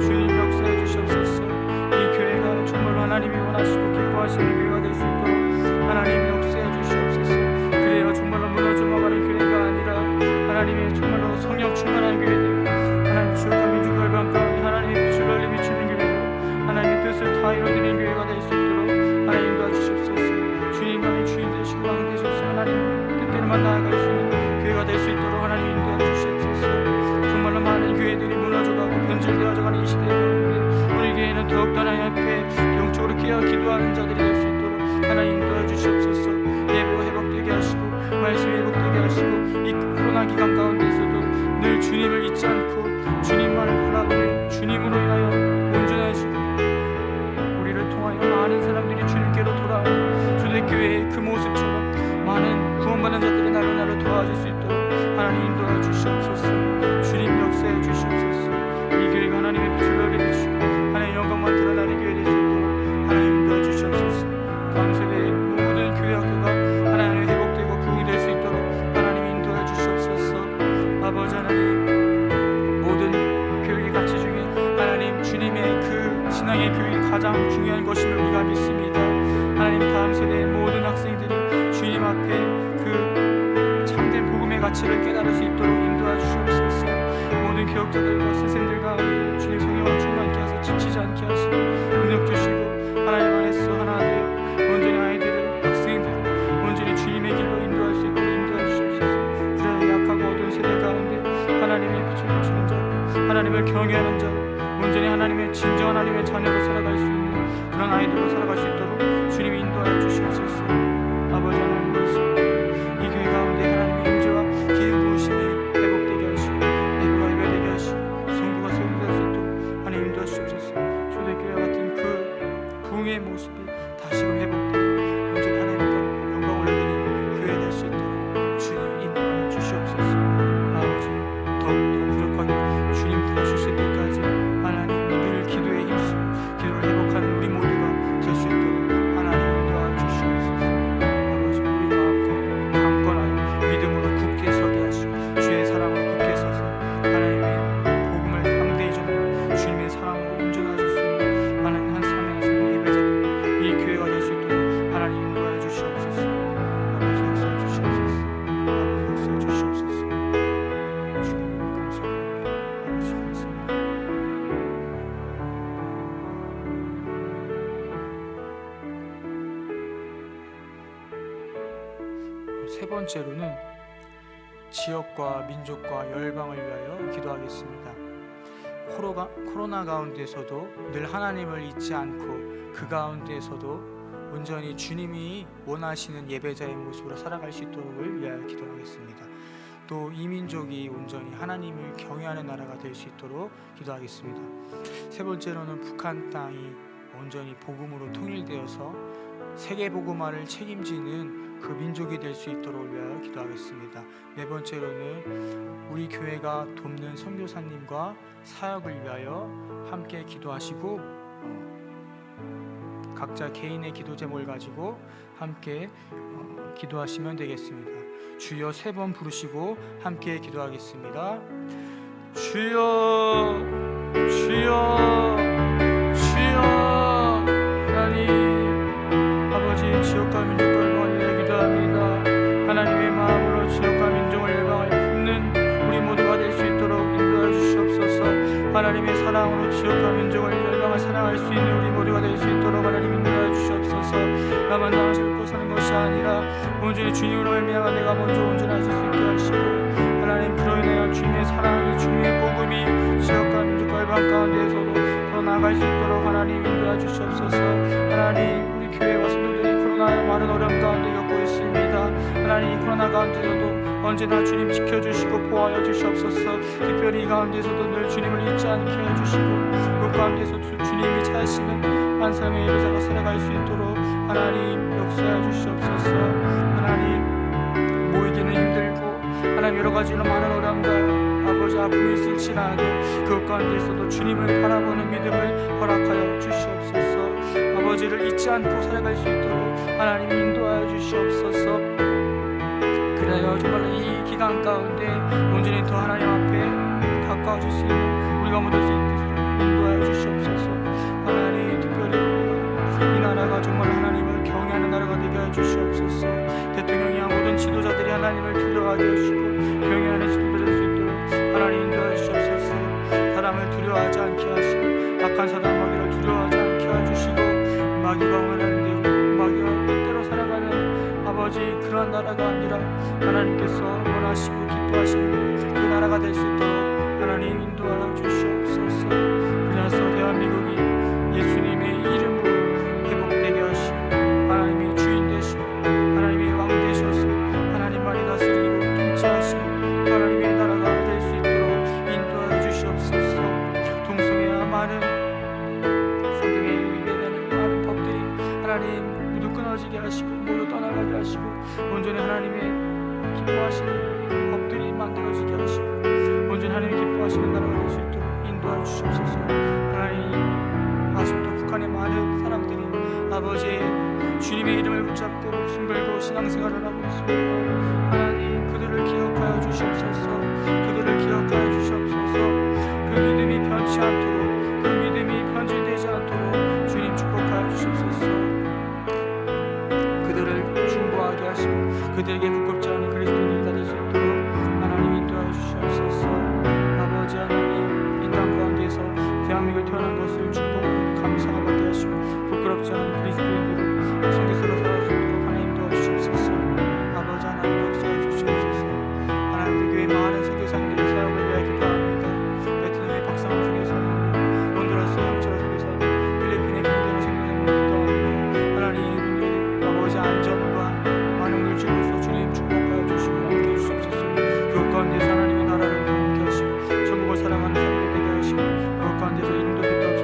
주님 역사해 주시옵소서. 이 교회가 정말로 하나님이 원하시고 기뻐하시는 교회가 될 수 있도록 하나님 역사해 주시옵소서. 그래요, 정말로 무너져가는 교회가 아니라 하나님의 정말로 성령 충만한 교회들, 하나님 지옥과 민족 결방 가운데 하나님의 빛을 널리 비추는 교회로 하나님의 뜻을 다 이루어드리는 교회가 될 수 있도록 하나님 도와주시옵소서. 주님만이 주인 되시고 왕 되셔서 하나님 뜻대로만 나아갈 수 있는 교회가 될 수 있도록 하나님 인도해 주시옵소서. 정말로 많은 교회들이 무너져가고 변질되어져가는 이 시대 가운데 우리 교회는 더욱더 하나님 앞에 영적으로 깨어 기도하는 자들이 될 수 있도록 하나님 인도해 주시옵소서. 예배가 회복되게 하시고 말씀이 회복되게 하시고 이 코로나 기간 가운데서도 늘 주님을 잊지 않고 주님만을 바라보며 주님으로 인하여 온전해지고 우리를 통하여 많은 사람들이 주님께로 돌아오는 초대교회의 그 모습처럼 많은 구원받는 자들이 나로 도와줄 수 있도록 하나님 인도해 주시옵소서. 주님 역사해 주시옵소서. 이 교회가 하나님의 빛을 널리 비추고 하나님의 영광만 드러나는 교회 될 수 있도록 하나님 인도해 주시옵소서. 다음 세대의 모든 교회 학교가 하나님의 회복되고 부흥이 될 수 있도록 하나님 인도해 주시옵소서. 아버지 하나님, 모든 교육의 가치 중에 하나님 주님의 그 신앙의 교육이 가장 중요한 것임을 우리가 믿습니다. 하나님, 다음 세대의 모든 학생들이 주님 앞에 그 참된 복음의 가치를 깨달을 수 있도록 인도해 주시옵소서. 모든 교역자들과 선생님들 가운데 주님 성령을 충만케 하셔서 지치지 않게 하시고 능력 주시고 하나님 안에서 하나 되어 온전히 아이들을 학생들을 온전히 주님의 길로 인도할 수 있도록 인도해 주시옵소서. 그래 약하고 어두운 세대 가운데 하나님의 빛을 비추는 자로 하나님을 경외하는 자로 온전히 하나님의 진정한 하나님의 자녀로 살아갈 수 있는 그런 아이들로 살아갈 수 있도록 주님이 인도하여 주시옵소서. 아버지 하나님이시여, 이 교회 가운데 하나님의 임재와 기름 부으심이 회복되게 하시고 예배가 예배되게 하시고 성부가 세움될 수 있도록 하나님 인도해 주시옵소서. 초대교회 같은 그 부흥의 모습이 다시금 회복되고 온전히 사랑으로 온전하실 수 있는 하나님 한 사람의 한 사람의 예배자들 이 교회가 될 수 있도록 하나님 인도하여 주시옵소서. 아버지 역사해 주시옵소서. 아버지 역사해 주시옵소서. 주님 감사합니다. 아버지 감사합니다. 세 번째로는 지역과 민족과 열방을 위하여 기도하겠습니다. 코로나 가운데서도 늘 하나님을 잊지 않고 그 가운데서도 온전히 주님이 원하시는 예배자의 모습으로 살아갈 수 있도록을 위하여 기도하겠습니다. 또 이 민족이 온전히 하나님을 경외하는 나라가 될 수 있도록 기도하겠습니다. 세 번째로는 북한 땅이 온전히 복음으로 통일되어서 세계 복음화를 책임지는 그 민족이 될 수 있도록 위하여 기도하겠습니다. 네 번째로는 우리 교회가 돕는 선교사님과 사역을 위하여 함께 기도하시고 각자 개인의 기도 제목을 가지고 함께 기도하시면 되겠습니다. 주여 세 번 부르시고 함께 기도하겠습니다. 주여 주여 주여. 하나님 아버지 지역과 민족과 열방을 위해 기도합니다. 하나님의 마음으로 지역과 민족을 열방을 품는 우리 모두가 될 수 있도록 인도해 주시옵소서. 하나님의 사랑으로 지역과 민족을 열방을 사랑할 수 있는 우리 모두가 될 수 있도록 하나님 인도해 주시옵소서. 나만 나아서 먹고 사는 것이 아니라 온전히 주님으로 말미암아 내가 먼저 온전하실 수 있게 하시고 하나님 그로 인하여 주님의 사랑이 주님의 복음이 지역과 민족과 열방 가운데에서도 더 나아갈 수 있도록 하나님 인도해 주시옵소서. 하나님 우리 교회와 성도들이 코로나의 많은 어려움 가운데 겪고 있습니다. 하나님 이 코로나 가운데서도 언제나 주님 지켜주시고 보호하여 주시옵소서. 특별히 이 가운데서도 늘 주님을 잊지 않게 해주시고 그 가운데서 주님이 찾으시는 한 사람의 예배자가 살아갈 수 있도록 하나님 역사해 주시옵소서. 하나님 모이기는 힘들고 하나님 여러 가지로 많은 어려움과 아버지 아픔이 있을지라도 그 가운데서도 주님을 바라보는 믿음을 허락하여 주시옵소서. 아버지를 잊지 않고 살아갈 수 있도록 하나님 인도하여 주시옵소서. 그래요 정말로 이 기간 가운데 온전히 더 하나님 앞에 가까워질 수 있는 우리가 모두 수 있도록 인도하여 주시옵소서. 하나님 특별히 이 나라가 정말 하나님을 경외하는 나라가 되게 하여 주시옵소서. 대통령이야 모든 지도자들이 하나님을 두려워하게 하시고 경외하는 지도자 될 수 있도록 하나님 인도하여 주시옵소서. 사람을 두려워하지 않게 하시고 악한 사단 마귀를 두려워하지 않게 해주시고 마귀가 원하는 대로 마귀와 뜻대로 살아가는 아버지 그러한 나라가 아니라 하나님께서 원하시고 기뻐하시는 그 나라가 될 수 있도록 하나님 인도하여 주시옵소서. 그래서 대한민국이 예수님의 이름으로 회복되게 하시고 하나님이 주인 되시고 하나님이 왕 되셔서 하나님만이 다스리고 통치하시고 하나님의 나라가 될 수 있도록 인도하여 주시옵소서. 동성애와 많은 성경에 위배되는 많은 법들이 하나님 모두 끊어지게 하시고 모두 떠나가게 하시고 온전히 하나님의 기뻐하시는 법들이 만들어지게 하시고 온전히 하나님이 기뻐하시는 나라가 될 수 있도록 인도하여 주시옵소서. 하나님 아직도 북한의 많은 사람들이 아버지의 주님의 이름을 붙잡고 목숨 걸고 신앙생활을 하고 있습니다. 하나님 그들을 기억하여 주시옵소서. 그들을 기억하여 주시옵소서. 그 믿음이 변치 않도록 그 믿음이 변질되지 않도록 주님 축복하여 주시옵소서. 그들을 중보하게 하시고 그들에게 부끄럽지 않은 그리스도인이 될 수 있도록 하나님 인도하여 주시옵소서. 아버지 하나님 이 땅 가운데서 대한민국에 태어난 것을 축복하여